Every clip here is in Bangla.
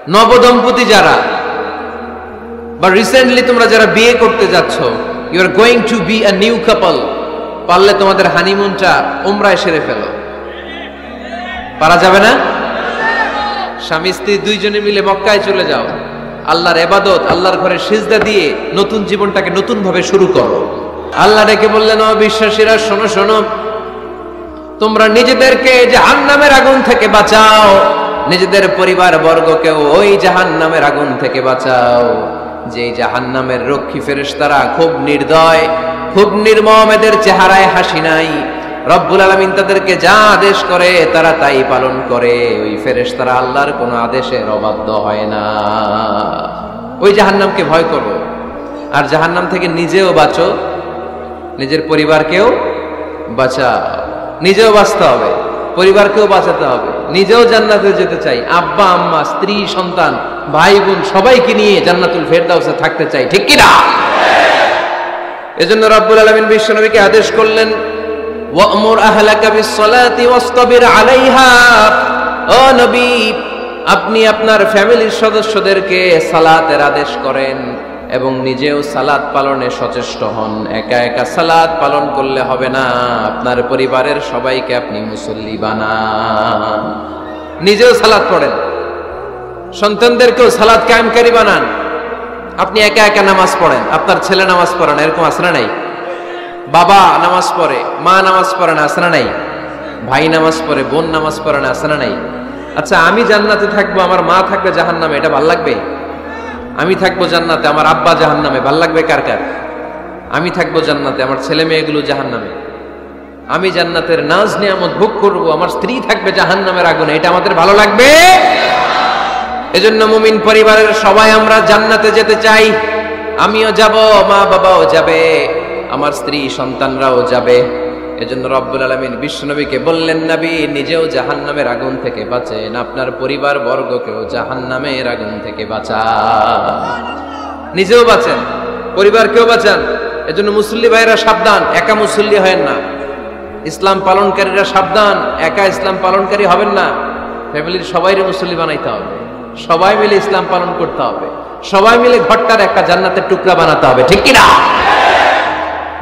নবদম্পতি যারা বা রিসেন্টলি তোমরা যারা বিয়ে করতে যাচ্ছ, you are going to be a new couple, পারলে তোমাদের হানিমুনটা উমরায় সেরে ফেলো। পারা যাবে না? স্বামী স্ত্রী দুইজনে মিলে মক্কায় চলে যাও, আল্লাহর ইবাদত, আল্লাহর ঘরে সিজদা দিয়ে নতুন জীবনটাকে নতুন ভাবে শুরু করো। আল্লাহ ডেকে বললেন, ও বিশ্বাসীরা শোনো শোনো, তোমরা নিজেদেরকে জাহান্নামের আগুন থেকে বাঁচাও, নিজেদের পরিবার বর্গকেও ওই জাহান্নামের আগুন থেকে বাঁচাও। যে জাহান্নামের রক্ষী ফেরেশতারা খুব নির্দয়, খুব নির্মম, এদের চেহারায় হাসি নাই। রব্বুল আলামিন তাদেরকে যা আদেশ করে তারা তাই পালন করে। ওই ফেরেশতারা আল্লাহর কোনো আদেশের অবাধ্য হয় না। ওই জাহান্নামকে ভয় করো, আর জাহান্নাম থেকে নিজেও বাঁচো, নিজের পরিবারকেও বাঁচাও। নিজেও বাঁচতে হবে, পরিবারকেও বাঁচাতে হবে, নিজেও জান্নাতে যেতে চাই, আব্বা আম্মা স্ত্রী সন্তান ভাই বোন সবাইকে নিয়ে জান্নাতুল ফেরদাউসে থাকতে চাই, ঠিক কি না? এজন্য রব্বুল আলামিন বিশ্বনবীকে আদেশ করলেন, ওয়া'মুর আহলাকা বিস-সালাতি ওয়াসতাবির আলাইহা। ও নবী, আপনি আপনার ফ্যামিলির সদস্যদেরকে সালাতের আদেশ করেন এবং নিজেও সালাত পালনে সচেষ্ট হন। একা একা সালাত পালন করলে হবে না, আপনার পরিবারের সবাইকে আপনি মুসল্লি বানান। নিজেও সালাত পড়েন, সন্তানদেরকেও সালাত কায়েমকারী বানান। আপনি একা একা নামাজ পড়েন, আপনার ছেলে নামাজ পড়ে না, এরকম আছে না নাই? বাবা নামাজ পড়ে, মা নামাজ পড়ে না, আছে না নাই? ভাই নামাজ পড়ে, বোন নামাজ পড়ে না, আছে না নাই? আচ্ছা, আমি জান্নাতে থাকবো, আমার মা থাকবে জাহান্নামে, এটা ভাল লাগবে? আমি থাকবো জান্নাতে, আমার আব্বা জাহান্নামে, ভাল লাগবে কার কার? আমি থাকবো জান্নাতে, আমার ছেলে মেয়েগুলো জাহান্নামে। আমি জান্নাতের নাজ নিয়ামত ভোগ করবো, আমার স্ত্রী থাকবে জাহান্নামের আগুনে, এটা আমাদের ভালো লাগবে? এজন্য মুমিন পরিবারের সবাই আমরা জান্নাতে যেতে চাই। আমিও যাব, মা বাবাও যাবে, আমার স্ত্রী সন্তানরাও যাবে। এজন্য রব্বুল আলামিন বিশ্বনবীকে বললেন, নবী নিজেও জাহান্নামের আগুন থেকে বাঁচেন, আপনার পরিবার বর্গকেও জাহান্নামের আগুন থেকে বাঁচান। নিজেও বাঁচেন, পরিবারকেও বাঁচান। এজন্য মুসল্লি ভাইরা সাবধান, একা মুসল্লি হয়েন না। ইসলাম পালনকারীরা সাবধান, একা ইসলাম পালনকারী হবেন না। ফ্যামিলির সবাইরে মুসল্লি বানাইতে হবে, সবাই মিলে ইসলাম পালন করতে হবে, সবাই মিলে ঘরটার একটা জান্নাতের টুকরা বানাতে হবে, ঠিক কি না?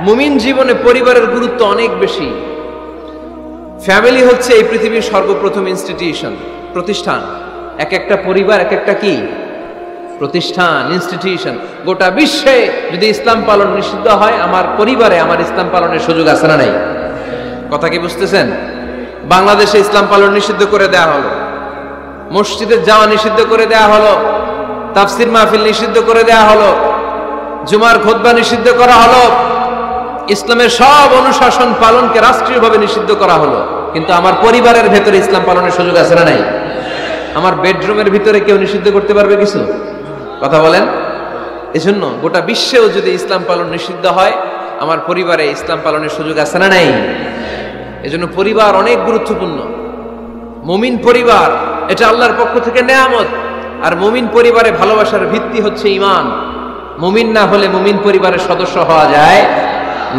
মুমিন জীবনে পরিবারের গুরুত্ব অনেক বেশি। ফ্যামিলি হচ্ছে এই পৃথিবীর সর্বপ্রথম ইনস্টিটিউশন, প্রতিষ্ঠান। এক একটা পরিবার এক একটা কি প্রতিষ্ঠান, ইনস্টিটিউশন। গোটা বিশ্বে যদি ইসলাম পালন নিষিদ্ধ হয়, আমার পরিবারে আমার ইসলাম পালনের সুযোগ আছে না নাই? কথা কি বুঝতেছেন? বাংলাদেশে ইসলাম পালন নিষিদ্ধ করে দেওয়া হলো, মসজিদে যাওয়া নিষিদ্ধ করে দেওয়া হলো, তাফসির মাহফিল নিষিদ্ধ করে দেওয়া হলো, জুমার খুতবা নিষিদ্ধ করা হলো, ইসলামের সব অনুশাসন পালনকে রাষ্ট্রীয়ভাবে নিষিদ্ধ করা হলো। কিন্তু আমার পরিবারের ভেতরে ইসলাম পালনের সুযোগ আছে না নাই? আমার বেডরুমের ভিতরে কেউ নিষিদ্ধ করতে পারবে কিছু? কথা বলেন। এজন্য গোটা বিশ্বেও যদি ইসলাম পালন নিষিদ্ধ হয়, আমার পরিবারে ইসলাম পালনের সুযোগ আছে না নাই? এজন্য পরিবার অনেক গুরুত্বপূর্ণ। মুমিন পরিবার এটা আল্লাহর পক্ষ থেকে নেয়ামত। আর মুমিন পরিবারে ভালোবাসার ভিত্তি হচ্ছে ঈমান। মুমিন না হলে মুমিন পরিবারের সদস্য হওয়া যায়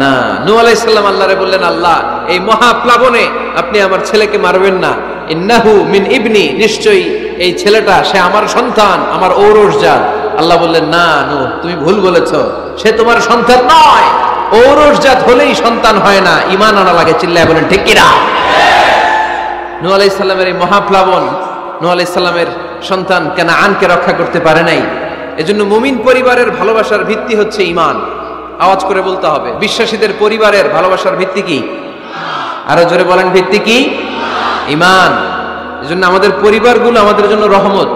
না। নূহ আলাইহিস সালাম আল্লাহরে বললেন, আল্লাহ এই মহাপ্লাবনে আপনি আমার ছেলেকে মারবেন না, ইন্নাহু মিন ইবনি, নিশ্চয়ই এই ছেলেটা সে আমার সন্তান, আমার ঔরসজাত। আল্লাহ বললেন, না নূহ, তুমি ভুল বলেছো, সে তোমার সন্তান নয়। ঔরসজাত হলেই সন্তান হয় না, ঈমান আনা লাগে। চিল্লায় বলেন ঠিক কি না? নূহ আলাইহিস সালামের এই মহাপ্লাবন নূহ আলাইহিস সালামের সন্তান কানাআনকে রক্ষা করতে পারে নাই। এজন্য মুমিন পরিবারের ভালোবাসার ভিত্তি হচ্ছে ঈমান। আওয়াজ করে বলতে হবে, বিশ্বাসীদের পরিবারের ভালোবাসার ভিত্তি কি? আরো জোরে বলেন, ভিত্তি কি? ঈমান। এজন্য আমাদের পরিবারগুলো আমাদের জন্য রহমত,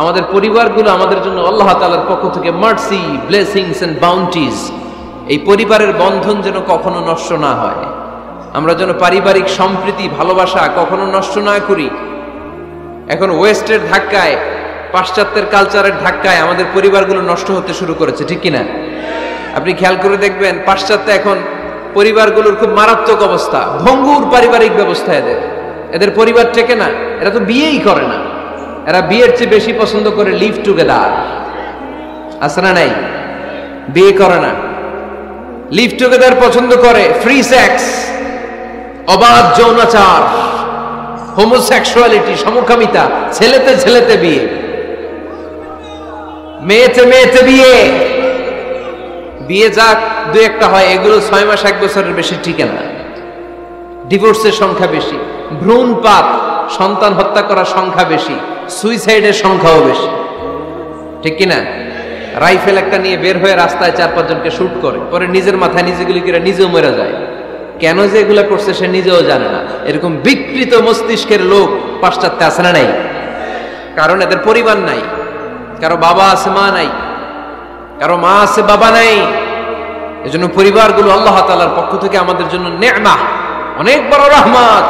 আমাদের পরিবারগুলো আমাদের জন্য আল্লাহ তাআলার পক্ষ থেকে মার্সি, ব্লেসিংস এন্ড বাউন্টিজ। এই পরিবারের বন্ধন যেন কখনো নষ্ট না হয়, আমরা যেন পারিবারিক সম্প্রীতি ভালোবাসা কখনো নষ্ট না করি। এখন ওয়েস্টের ধাক্কায়, পাশ্চাত্যের কালচারের ধাক্কায় আমাদের পরিবারগুলো নষ্ট হতে শুরু করেছে, ঠিক কিনা? আপনি খেয়াল করে দেখবেন, পাশ্চাত্যে এখন পরিবারগুলোর খুব মারাত্মক অবস্থা, ভঙ্গুর পারিবারিক ব্যবস্থা। এদের পরিবার টেকে না, এরা তো বিয়েই করে না। এরা বিয়ের চেয়ে বেশি পছন্দ করে লিভ টুগেদার, আছে না নাই? বিয়ে করে না, লিভ টুগেদার পছন্দ করে, ফ্রি সেক্স, অবাধ যৌনাচার, হোমোসেক্সুয়ালিটি, সমকামিতা, ছেলেতে ছেলেতে বিয়ে। মেয়েতে মেয়েতে বিয়ে, বিয়ে যাক দুই একটা হয়, এগুলো 6 মাস 1 বছরের বেশি টিকে না। ডিভোর্সের সংখ্যা বেশি, ভ্রূণপাত সন্তান হত্যা করার সংখ্যা বেশি, সুইসাইডের সংখ্যাও বেশি, ঠিক কিনা? রাইফেল একটা নিয়ে বের হয়ে রাস্তায় 4-5 জনকে শুট করে, পরে নিজের মাথায় নিজে গুলি করে নিজেও মরে যায়। কেন যে এগুলা করছে সে নিজেও জানে না। এরকম বিকৃত মস্তিষ্কের লোক পাশ্চাত্যে আছে না নাই? কারণ এদের পরিবার নাই, কারো বাবা আছে মা নাই, কারো মা আছে বাবা নাই। এজন্য পরিবারগুলো আল্লাহ তাআলার পক্ষ থেকে আমাদের জন্য নেয়ামত, অনেক বড় রহমত,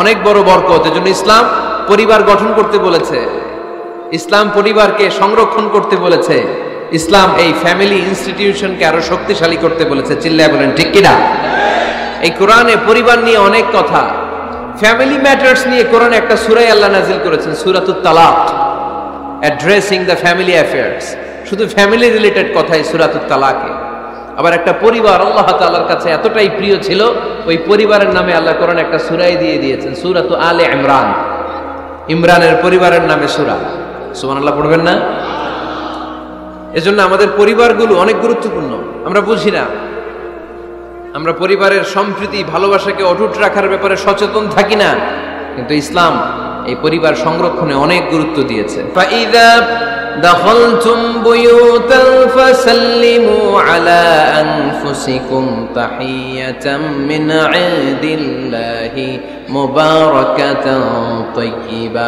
অনেক বড় বরকত। এজন্য ইসলাম পরিবার গঠন করতে বলেছে, ইসলাম পরিবারকে সংরক্ষণ করতে বলেছে, ইসলাম এই ফ্যামিলি ইনস্টিটিউশনকে আরো শক্তিশালী করতে বলেছে। চিল্লায় বলেন ঠিক কিনা? এই কোরআনে পরিবার নিয়ে অনেক কথা, ফ্যামিলি ম্যাটার্স নিয়ে কোরআনে একটা সূরা আল্লাহ নাজিল করেছেন, সূরাতুত তালাক, অ্যাড্রেসিং দ্য ফ্যামিলি অ্যাফেয়ার্স। শুধু ফ্যামিলি রিলেটেড কথাই সূরাতুত তালাকে। আবার একটা পরিবার আল্লাহ তাআলার কাছে এতটাই প্রিয় ছিল, ওই পরিবারের নামে আল্লাহ কোরআনে একটা সূরাই দিয়ে দিয়েছেন, সূরাতু আলে ইমরান। ইমরানের পরিবারের নামে সূরা। সুবহানাল্লাহ পড়বেন না? এজন্য আমাদের পরিবারগুলো অনেক গুরুত্বপূর্ণ। আমরা বুঝি না, আমরা পরিবারের সম্প্রীতি ভালোবাসাকে অটুট রাখার ব্যাপারে সচেতন থাকি না, কিন্তু ইসলাম এই পরিবার সংরক্ষণে অনেক গুরুত্ব দিয়েছে। ফাইদা দাখালতুম বুয়ুতান ফাসাল্লিমু আলা আনফুসিকুম তাহিয়াতাম মিন ইনদিল্লাহি মুবারাকাতান তাইয়্যিবা।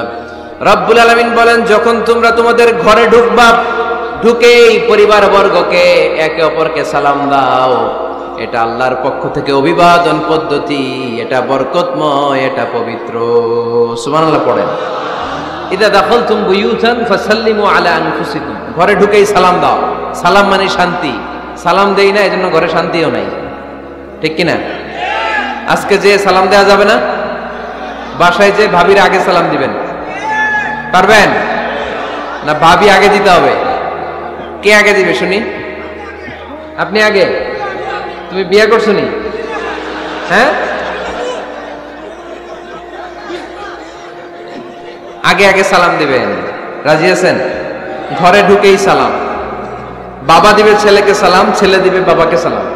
রব্বুল আলামিন বলেন, যখন তোমরা তোমাদের ঘরে ঢুকবা, ঢুকেই পরিবার বর্গকে একে অপরকে সালাম দাও। এটা আল্লাহর পক্ষ থেকে অভিবাদন পদ্ধতি, এটা বরকতময়, এটা পবিত্র। সুবহানাল্লাহ পড়েন। ইদা দাখালতুম বুয়ুতান ফাসাল্লিমু আলা আনফুসিকুম, ঘরে ঢুকেই সালাম দাও। সালাম মানে শান্তি। সালাম দেই না, এজন্য ঘরে শান্তিও নাই, ঠিক কিনা? আজকে যে সালাম দেওয়া যাবে না, বাসায় যে ভাবির আগে সালাম দিবেন, পারবেন না? ভাবি আগে দিতে হবে। কে আগে দিবে শুনি? আপনি আগে। তুমি বিয়ে করছো নি? হ্যাঁ, আগে আগে সালাম দিবেন। রাজি আছেন? ঘরে ঢুকেই সালাম। বাবা দিবে ছেলেকে সালাম, ছেলে দিবে বাবাকে সালাম।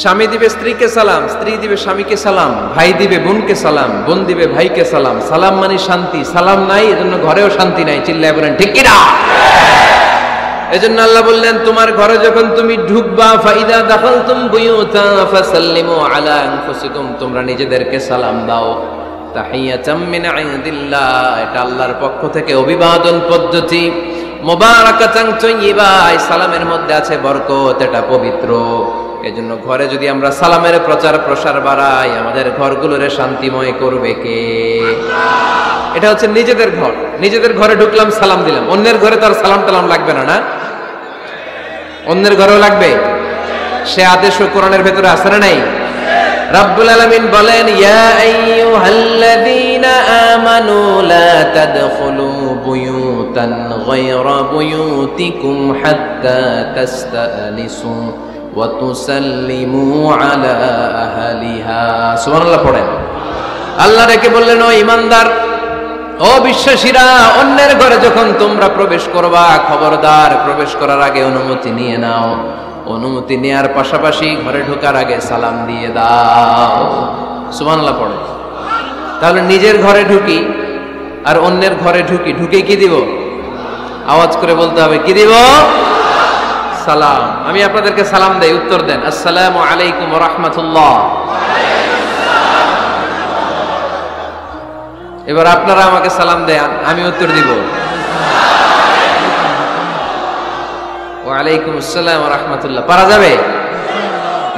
স্বামী দিবে স্ত্রীকে সালাম, স্ত্রী দিবে স্বামীকে সালাম, ভাই দিবে বোনকে সালাম, বোন দিবে ভাইকে সালাম। সালাম মানে শান্তি। সালাম নাই, এজন্য ঘরেও শান্তি নাই। চিল্লায় বলেন ঠিক কিনা? এজন্য আল্লাহ বললেন, তোমার ঘরে যখন তুমি ঢুকবা, ফাইদা দাখালতুম বুয়ুতা ফাসাল্লিমু আলা আনফুসিকুম, তোমরা নিজেদেরকে সালাম দাও। তাহিয়াতাম মিন ইনদিল্লাহ, এটা আল্লাহর পক্ষ থেকে অভিবাদন পদ্ধতি। মুবারাকাতান তাইয়্যিবা, এই সালামের মধ্যে আছে বরকত, এটা পবিত্র। এজন্য ঘরে যদি আমরা সালামের প্রচার প্রসার বাড়াই, আমাদের ঘরগুলোরে শান্তিময় করবে কে? এটা হচ্ছে নিজেদের ঘর। নিজেদের ঘরে ঢুকলাম, সালাম দিলাম। অন্যের ঘরে তো আর সালাম টালাম লাগবে না, না? অন্যের ঘরেও লাগবে। সে আদেশও কোরআনের ভেতরে আছে না নাই? রব্বুল আলামিন বলেন, ইয়া আইয়ুহাল্লাযীনা আমানু লা তাদখুলু বুয়ুতান গায়রা বুয়ুতিকুম হাত্তা তাস্তানিসু ওয়া তুসাল্লিমু আলা আহলিহা। সুবহানাল্লাহ পড়েন। আল্লাহ ডেকে বললেন, ও ঈমানদার, ও বিশ্বাসীরা, অন্যের ঘরে যখন তোমরা প্রবেশ করবা, খবরদার প্রবেশ করার আগে অনুমতি নিয়ে নাও। অনুমতি নেয়ার পাশাপাশি ঘরে ঢোকার আগে সালাম দিয়ে দাও। সুবহানাল্লাহ পড়ে। তাহলে নিজের ঘরে ঢুকি আর অন্যের ঘরে ঢুকি, ঢুকে কি দিব? আওয়াজ করে বলতে হবে, কি দিব? সালাম। আমি আপনাদেরকে সালাম দেই, উত্তর দেন, আসসালামু আলাইকুম ওয়া রাহমাতুল্লাহ। এবার আপনারা আমাকে সালাম দেন, আমি উত্তর দিব, ওয়ালাইকুম আসসালাম ওয়া রাহমাতুল্লাহ। পারা যাবে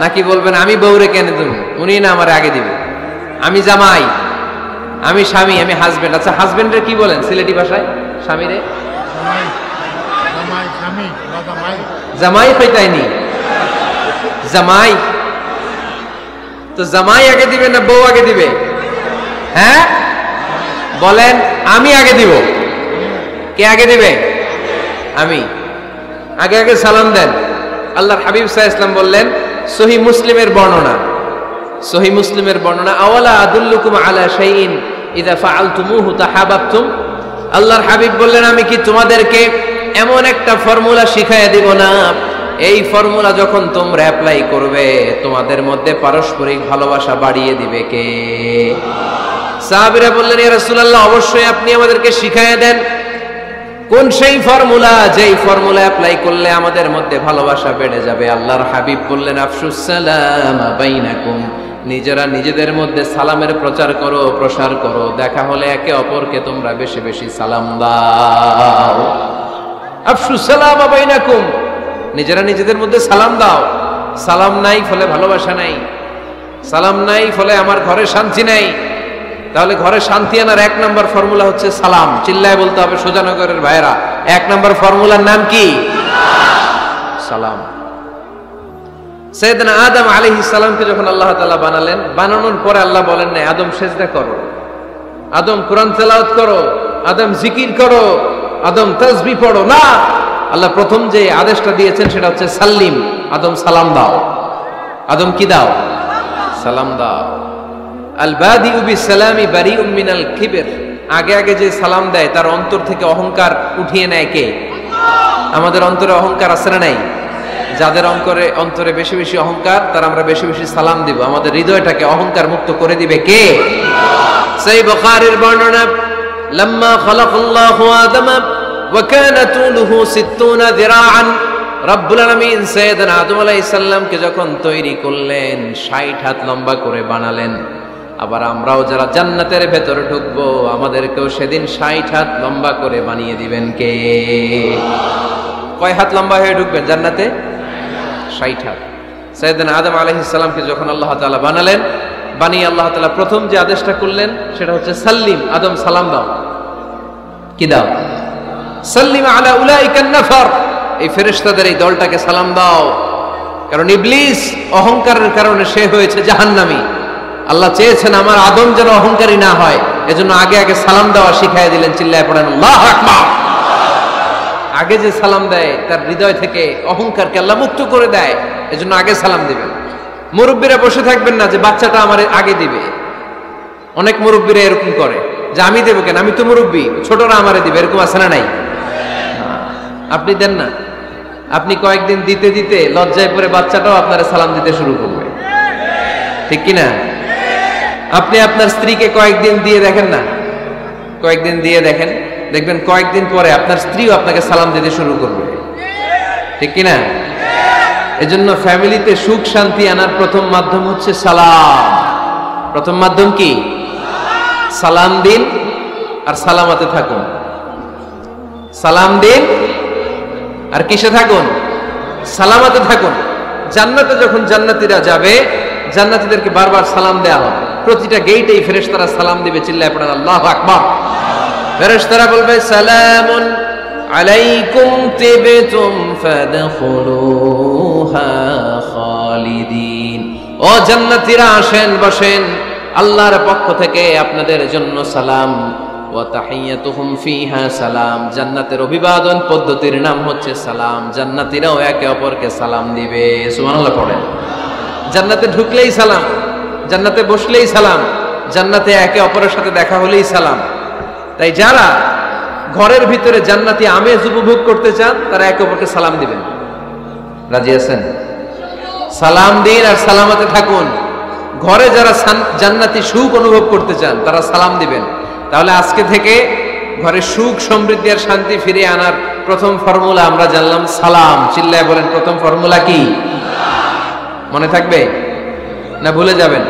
নাকি বলবেন আমি বউরে কেন দেব, উনি না আমার আগে দিবে? আমি জামাই, আমি স্বামী, আমি হাজবেন্ড। আচ্ছা, হাজবেন্ডের কি বলেন সিলেটি ভাষায়? স্বামীরে জামাই পাইতাইনি, জামাই। তো জামাই আগে দিবে না বউ আগে দিবে? হ্যাঁ বলেন, আমি আগে দিব। কে আগে দিবে? আমি। আগে আগে সালাম দেন। আল্লাহর হাবিব সাল্লাল্লাহু আলাইহি ওয়াসাল্লাম বললেন, সহিহ মুসলিমের বর্ণনা, সহিহ মুসলিমের বর্ণনা, আওয়ালা আদুল্লুকুম আলা শাইইন ইযা ফাআলতুমুহু তাহাবাবতুম। আল্লাহর হাবিব বললেন, আমি কি তোমাদেরকে এমন একটা ফর্মুলা শিখাইয়া দিব না, এই ফর্মুলা যখন তোমরা অ্যাপ্লাই করবে তোমাদের মধ্যে পারস্পরিক ভালোবাসা বাড়িয়ে দিবে কে? সাহাবীরা বললেন, ইয়া রাসূলুল্লাহ, অবশ্যই আপনি আমাদেরকে শিখাইয়া দেন। কোন সেই ফর্মুলা, যেই ফর্মুলা অ্যাপ্লাই করলে আমাদের মধ্যে ভালোবাসা বেড়ে যাবে? আল্লাহর হাবিব বললেন, আফশুস সালাম বাইনাকুম, নিজেরা নিজেদের মধ্যে সালামের প্রচার করো, প্রসার করো। দেখা হলে একে অপরকে তোমরা বেশি বেশি সালাম দাও। আফশুস সালাম বাইনাকুম, নিজেরা নিজেদের মধ্যে সালাম দাও। সালাম নাই ফলে ভালোবাসা নাই, সালাম নাই ফলে আমার ঘরে শান্তি নাই। তাহলে ঘরে শান্তি আনার এক নম্বর ফর্মুলা হচ্ছে সালাম। চিল্লায় বলতে হবে সোজানগরের ভাইরা, এক নম্বর ফর্মুলার নাম কি? সালাম। সাইয়েদনা আদম আলাইহিস সালামকে যখন আল্লাহ তাআলা বানালেন, বানানোর পরে আল্লাহ বলেন না আদম সিজদা করো, আদম কোরআন তেলাওয়াত করো, আদম জিকির করো, আদম তাসবিহ পড়ো, না। আল্লাহ প্রথম যে আদেশটা দিয়েছেন সেটা হচ্ছে সাল্লিম, আদম সালাম দাও। আদম কি দাও? সালাম দাও। আল বাদিউ বিসসালামি বারিউম মিনাল কিবর, আগে আগে যে সালাম দেয় তার অন্তর থেকে অহংকার উঠিয়ে নেয় কে? আমাদের অন্তরে অহংকার আছে না নাই? যাদের অন্তরে বেশি বেশি অহংকার, তার আমরা বেশি বেশি সালাম দিব। আমাদের হৃদয়টাকে অহংকার মুক্ত করে দিবে কে? সেই বুখারীর বর্ণনা, লাম্মা খালাকাল্লাহু আদমা ওয়া কানা তুলুহু 60 যিরাআন, রব্বুল আলামিন সাইয়েদনা আদম আলাইহিস সালামকে যখন তৈরি করলেন 60 হাত লম্বা করে বানালেন। আবার আমরাও যারা জান্নাতের ভেতরে ঢুকবো আমাদেরকেও সেদিন 60 হাত লম্বা করে বানিয়ে দিবেন কে? কয় হাত লম্বা হয়ে ঢুকবেন জান্নাতে? 60 হাত। সাইয়েদনা আদম আলাইহিস সালামকে যখন আল্লাহ তাআলা বানালেন, বানিয়ে আল্লাহ তাআলা প্রথম যে আদেশটা করলেন সেটা হচ্ছে সাল্লিম, আদম সালাম দাও। কি দাও? সাল্লিম আলা উলাইকান নাফার, এই ফেরেশতাদের এই দলটাকে সালাম দাও। কারণ ইবলিস অহংকারের কারণে সে হয়েছে জাহান্নামী। আল্লাহ চেয়েছেন আমার আদম যেন অহংকারী না হয়, এজন্য আগে আগে সালাম দেওয়া শিখাই দিলেন। চিল্লায় পড়েন আল্লাহু আকবার। আগে যে সালাম দেয় তার হৃদয় থেকে অহংকারকে আল্লাহ মুক্ত করে দেয়, এজন্য আগে সালাম দিবেন। মুরব্বীরা বসে থাকবেন না যে বাচ্চাটা আমার আগে দিবে। অনেক মুরব্বীরা এরকম করে যে আমি দেবো কেন, আমি তো মুরব্বী, ছোটরা আমারে দিবে, এরকম আছে না নাই? আপনি দেন না। আপনি কয়েকদিন দিতে দিতে লজ্জায় পড়ে বাচ্চাটাও আপনারা সালাম দিতে শুরু করবে, ঠিক কিনা? আপনি আপনার স্ত্রীকে কয়েকদিন দিয়ে দেখেন না, কয়েকদিন দিয়ে দেখেন, দেখবেন কয়েকদিন পরে আপনার স্ত্রীও আপনাকে সালাম দিতে শুরু করবে, ঠিক কিনা? এজন্য ফ্যামিলিতে সুখ শান্তি আনার প্রথম মাধ্যম হচ্ছে সালাম। প্রথম মাধ্যম কি? সালাম দিন আর সালামতে থাকুন। সালাম দিন আর কিসে থাকুন? সালামতে থাকুন। জান্নাতে যখন জান্নাতীরা যাবে, জান্নাতীদেরকে বারবার সালাম দেয়া হবে। প্রতিটা গেটেই ফেরেশতারা সালাম দিবে। চিল্লায় পড়েন আল্লাহু আকবার। ফেরেশতারা বলবে সালামুন আলাইকুম তিবতুম ফাদখুলুহা খালিদিন। ও জান্নাতীরা আসেন, বসেন, আল্লাহর পক্ষ থেকে আপনাদের জন্য সালাম। ওয়া তাহিয়াতুহুম ফিহা সালাম, জান্নাতের অভিবাদন পদ্ধতির নাম হচ্ছে সালাম। জান্নাতীরাও একে অপরকে সালাম দিবে। সুবহানাল্লাহ পড়েন। জান্নাতে ঢুকলেই সালাম, জান্নাতে বসলেই সালাম, জান্নাতে একে অপরের সাথে দেখা হলেই সালাম। তাই যারা ঘরের ভিতরে জান্নাতি আমেজ উপভোগ করতে চান তারা একে অপরকে সালাম দিবেন। রাজি আছেন? সালাম দিন আর সালামতে থাকুন। ঘরে যারা জান্নাতি সুখ অনুভব করতে চান তারা সালাম দিবেন। তাহলে আজকে থেকে ঘরে সুখ সমৃদ্ধি আর শান্তি ফিরিয়ে আনার প্রথম ফর্মুলা আমরা জানলাম সালাম। চিল্লায় বলেন প্রথম ফর্মুলা কি? মনে থাকবে না ভুলে যাবেন?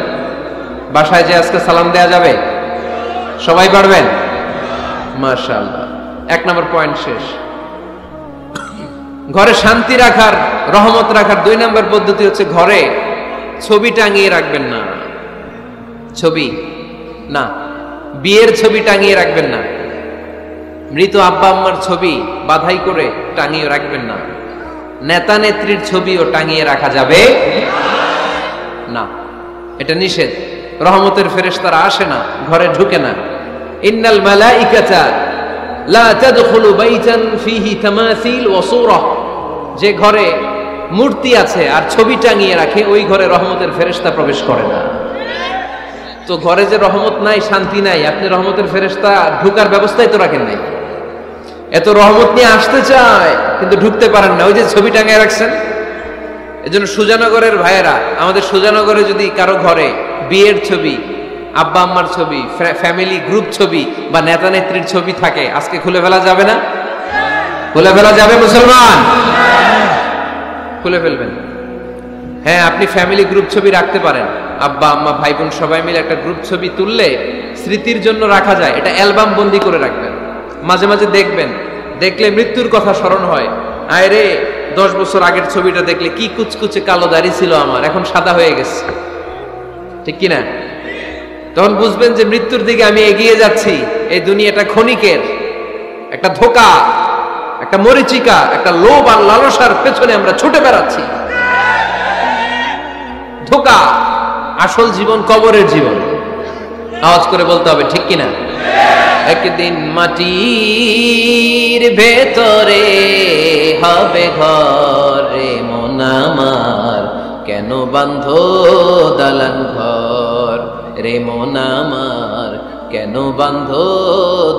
বাসায় যে আজকে সালাম দেয়া যাবে? সবাই পারবেন? মাশাআল্লাহ। 1 নম্বর পয়েন্ট শেষ। ঘরে শান্তি রাখার, রহমত রাখার 2 নম্বর পদ্ধতি হচ্ছে ঘরে ছবি টাঙিয়ে রাখবেন না। ছবি না, বিয়ের ছবি টাঙিয়ে রাখবেন না। মৃত আব্বা আম্মার ছবি বাধাই করে টাঙিয়ে রাখবেন না। নেতা নেত্রীর ছবিও টাঙিয়ে রাখা যাবে না, এটা নিষেধ। রহমতের ফেরেশতারা আসে না, ঘরে ঢুকে না। ইন্নাল মালাইকাতা লা তাদখুলু বাইতান ফীহি তামাসিল ওয়া সূরা, যে ঘরে মূর্তি আছে আর ছবি টাঙিয়ে রাখে ওই ঘরে রহমতের ফেরেশতা প্রবেশ করে না। তো ঘরে যে রহমত নাই, শান্তি নাই, আপনি রহমতের ফেরেশতা ঢোকার ব্যবস্থাই তো রাখেন নাই। এত রহমত নিয়ে আসতে চায় কিন্তু ঢুকতে পারেন না, ওই যে ছবি টাঙায় রাখছেন। এজন্য সুজানগরের ভাইয়েরা, আমাদের সুজানগরে যদি কারো ঘরে বিয়ের ছবি, আব্বা আম্মার ছবি, ফ্যামিলি গ্রুপ ছবি বা নেতা নেত্রীর ছবি থাকে, আজকে খুলে ফেলা যাবে না? খুলে ফেলা যাবে মুসলমান? খুলে ফেলবেন। হ্যাঁ, আপনি ফ্যামিলি গ্রুপ ছবি রাখতে পারেন, আব্বা আম্মা ভাই বোন সবাই মিলে একটা গ্রুপ ছবি তুললে স্মৃতির জন্য রাখা যায়। এটা অ্যালবাম বন্দি করে রাখবেন, মাঝে মাঝে দেখবেন, দেখলে মৃত্যুর কথা স্মরণ হয়। আয় রে, 10 বছর আগের ছবিটা দেখলে কি কুচকুচে কালো দাড়ি ছিল আমার, এখন সাদা হয়ে গেছে, ঠিক কিনা? তখন বুঝবেন যে মৃত্যুর দিকে আমি এগিয়ে যাচ্ছি। এই দুনিয়াটা ক্ষণিকের, একটা ধোঁকা, একটা মরিচিকা, একটা লোভ আর লালসার পেছনে আমরা ছুটে বেড়াচ্ছি। ধোঁকা, আসল জীবন কবরের জীবন। আওয়াজ করে বলতে হবে, ঠিক কিনা? একদিন মাটির ভেতরে হবে ঘর, রে মন আমার কেন বাঁধো দালান ঘর, রে মন আমার কেন বাঁধো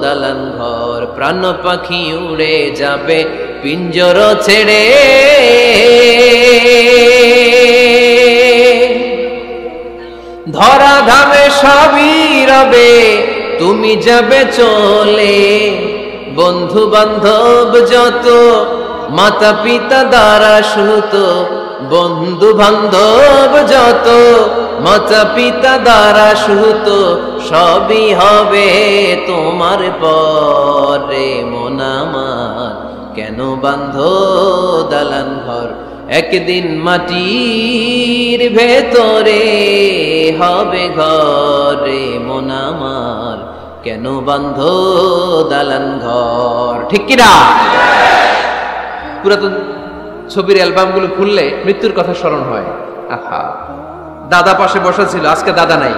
দালান ঘর। প্রাণ পাখি উড়ে যাবে পিঞ্জর ছেড়ে, ধরা ধামে সবই রবে তুমি যাবে চলে। বন্ধু বান্ধব যত মাতা পিতা দ্বারা সুত, বন্ধু বান্ধব যত মাতা পিতা দ্বারা সুত, সবই হবে তোমার পরে। মন আমার কেন বাঁধো দালান ঘর, একদিন মাটির ভেতরে হবে ঘরে। মন আমার কেন বাঁধো দালান ঘর, ঠিক কিনা? পুরাতন ছবির অ্যালবামগুলো খুললে মৃত্যুর কথা স্মরণ হয়। আহা, দাদা পাশে বসা ছিল, আজকে দাদা নাই।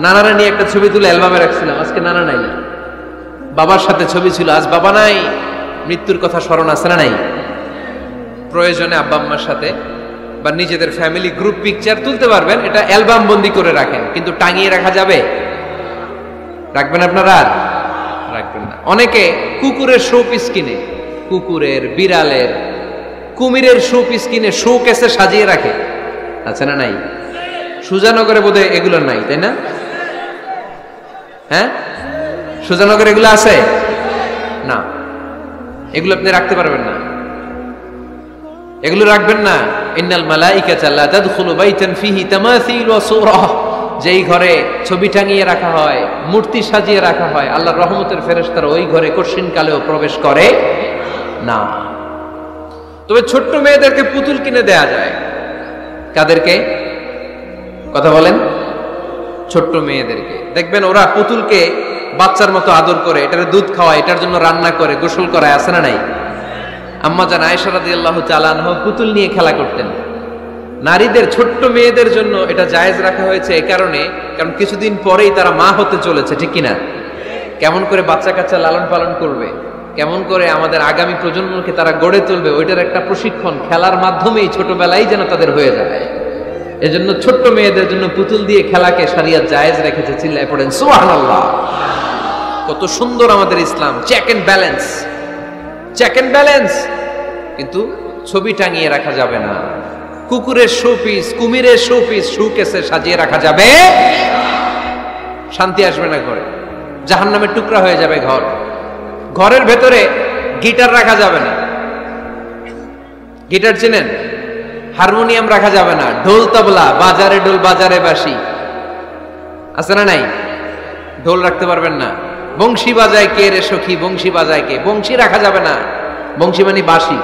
নানারা নিয়ে একটা ছবি তুলে অ্যালবামে রাখছিলাম, আজকে নানা নাই। বাবার সাথে ছবি ছিল, আজ বাবা নাই। মৃত্যুর কথা স্মরণ আছে না নাই? প্রয়োজনে আব্বা আম্মার সাথে বা নিজেদের ফ্যামিলি গ্রুপ পিকচার তুলতে পারবেন, এটা অ্যালবাম বন্দি করে রাখেন, কিন্তু টাঙিয়ে রাখা যাবে? রাখবেন আপনারা? আর রাখবেন না। অনেকে কুকুরের শো পিস কিনে, কুকুরের, বিড়ালের, কুমিরের শো পিস কিনে শো কেসে সাজিয়ে রাখে, আছে না নাই? সুজানগরে বোধহয় এগুলো নাই, তাই না? হ্যাঁ, সুজানগরে এগুলো আছে না? এগুলো আপনি রাখতে পারবেন না, এগুলো রাখবেন না। ইন্নাল মালাইকাতা লা তাদখুলু বাইতান ফিহি তামাসিল ওয়া সূরা, যেই ঘরে ছবি টাঙিয়ে রাখা হয়, মূর্তি সাজিয়ে রাখা হয়, আল্লাহর রহমতের ফেরেশতারা ওই ঘরে কঠিন কালেও প্রবেশ করে না। তবে ছোট্ট মেয়েদেরকে পুতুল কিনে দেয়া যায়। কাদেরকে কথা বলেন? ছোট্ট মেয়েদেরকে। দেখবেন ওরা পুতুলকে বাচ্চার মতো আদর করে, এটার দুধ খাওয়ায়, এটার জন্য রান্না করে, গোসল করায়, আছে না নাই? আম্মা জান আয়েশা রাদিয়াল্লাহু তাআলা আনহা পুতুল নিয়ে খেলা করতেন। নারীদের, ছোট্ট মেয়েদের জন্য এটা জায়েজ রাখা হয়েছে এই কারণে, কারণ কিছুদিন পরেই তারা মা হতে চলেছে, ঠিক কিনা? কেমন করে বাচ্চা কাচ্চা লালন পালন করবে, কেমন করে আমাদের আগামী প্রজন্মকে তারা গড়ে তুলবে, ওইটার একটা প্রশিক্ষণ খেলার মাধ্যমেই ছোটবেলায় যেন তাদের হয়ে যায়। এজন্য ছোট্ট মেয়েদের জন্য পুতুল দিয়ে খেলাকে শরিয়ত জায়েজ রেখেছে। চিল্লায় পড়েন সুবহানাল্লাহ। কত সুন্দর আমাদের ইসলাম, check and balance, check and balance. কিন্তু ছবি টাঙিয়ে রাখা যাবে না। কুকুরের শোপিস, কুমিরের শোপিস শোকেসে সাজিয়ে রাখা যাবে, শান্তি আসবে না ঘরে, জাহান্নামের টুকরা হয়ে যাবে ঘর। ঘরের ভেতরে গিটার রাখা যাবে না। গিটার চেনেন? হারমোনিয়াম রাখা যাবে না। ঢোল তবলা, বাজারে ঢোল বাজারে বাঁশি, আছে না নাই? ঢোল রাখতে পারবেন না। বংশী বাজায় কে রে সখী, বংশী বাজায় কে, বংশী রাখা যাবে না। বংশী মানে বাঁশি।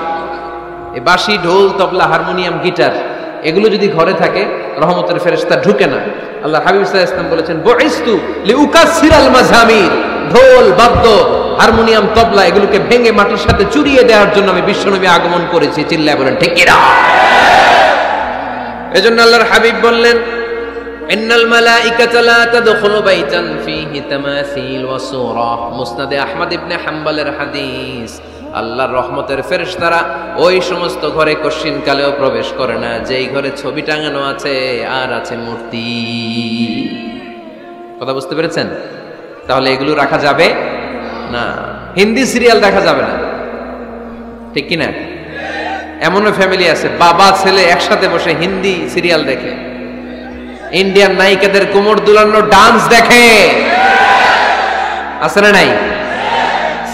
এই বাঁশি, ঢোল, তবলা, হারমোনিয়াম, গিটার, এগুলো যদি ঘরে থাকে রহমতের ফেরেশতা ঢুকে না। আল্লাহ হাবিব সাল্লাল্লাহু আলাইহি ওয়াসাল্লাম বলেছেন, বুইস্তু লিউকাসসিরাল মাযামির, ঢোল, বাদ্য, হারমোনিয়াম, তবলা এগুলোকে ভেঙে মাটির সাথে চুরিয়ে দেওয়ার জন্য আমি বিশ্বনবী আগমন করেছি। চিল্লায় বলেন ঠিক কিনা? এজন্য আল্লাহর হাবিব বললেন, ইন্নাল মালাইকাতা লা তাদখুলু বাইতান ফীহি তামাসিল ওয়া সূরা। মুসনাদে আহমদ ইবনে হাম্বলের হাদিস। আল্লাহর রহমতের ফেরেশতারা ওই সমস্ত ঘরে কশিন কালেও প্রবেশ করে না যেই ঘরে ছবি টাঙানো আছে আর আছে মূর্তি। কথা বুঝতে পেরেছেন? তাহলে এগুলো রাখা যাবে না। হিন্দি সিরিয়াল দেখা যাবে না, ঠিক কিনা? এমনও ফ্যামিলি আছে বাবা ছেলে একসাথে বসে হিন্দি সিরিয়াল দেখে, ইন্ডিয়ান নায়িকাদের কোমর দুলানো ডান্স দেখে, আছে না নাই?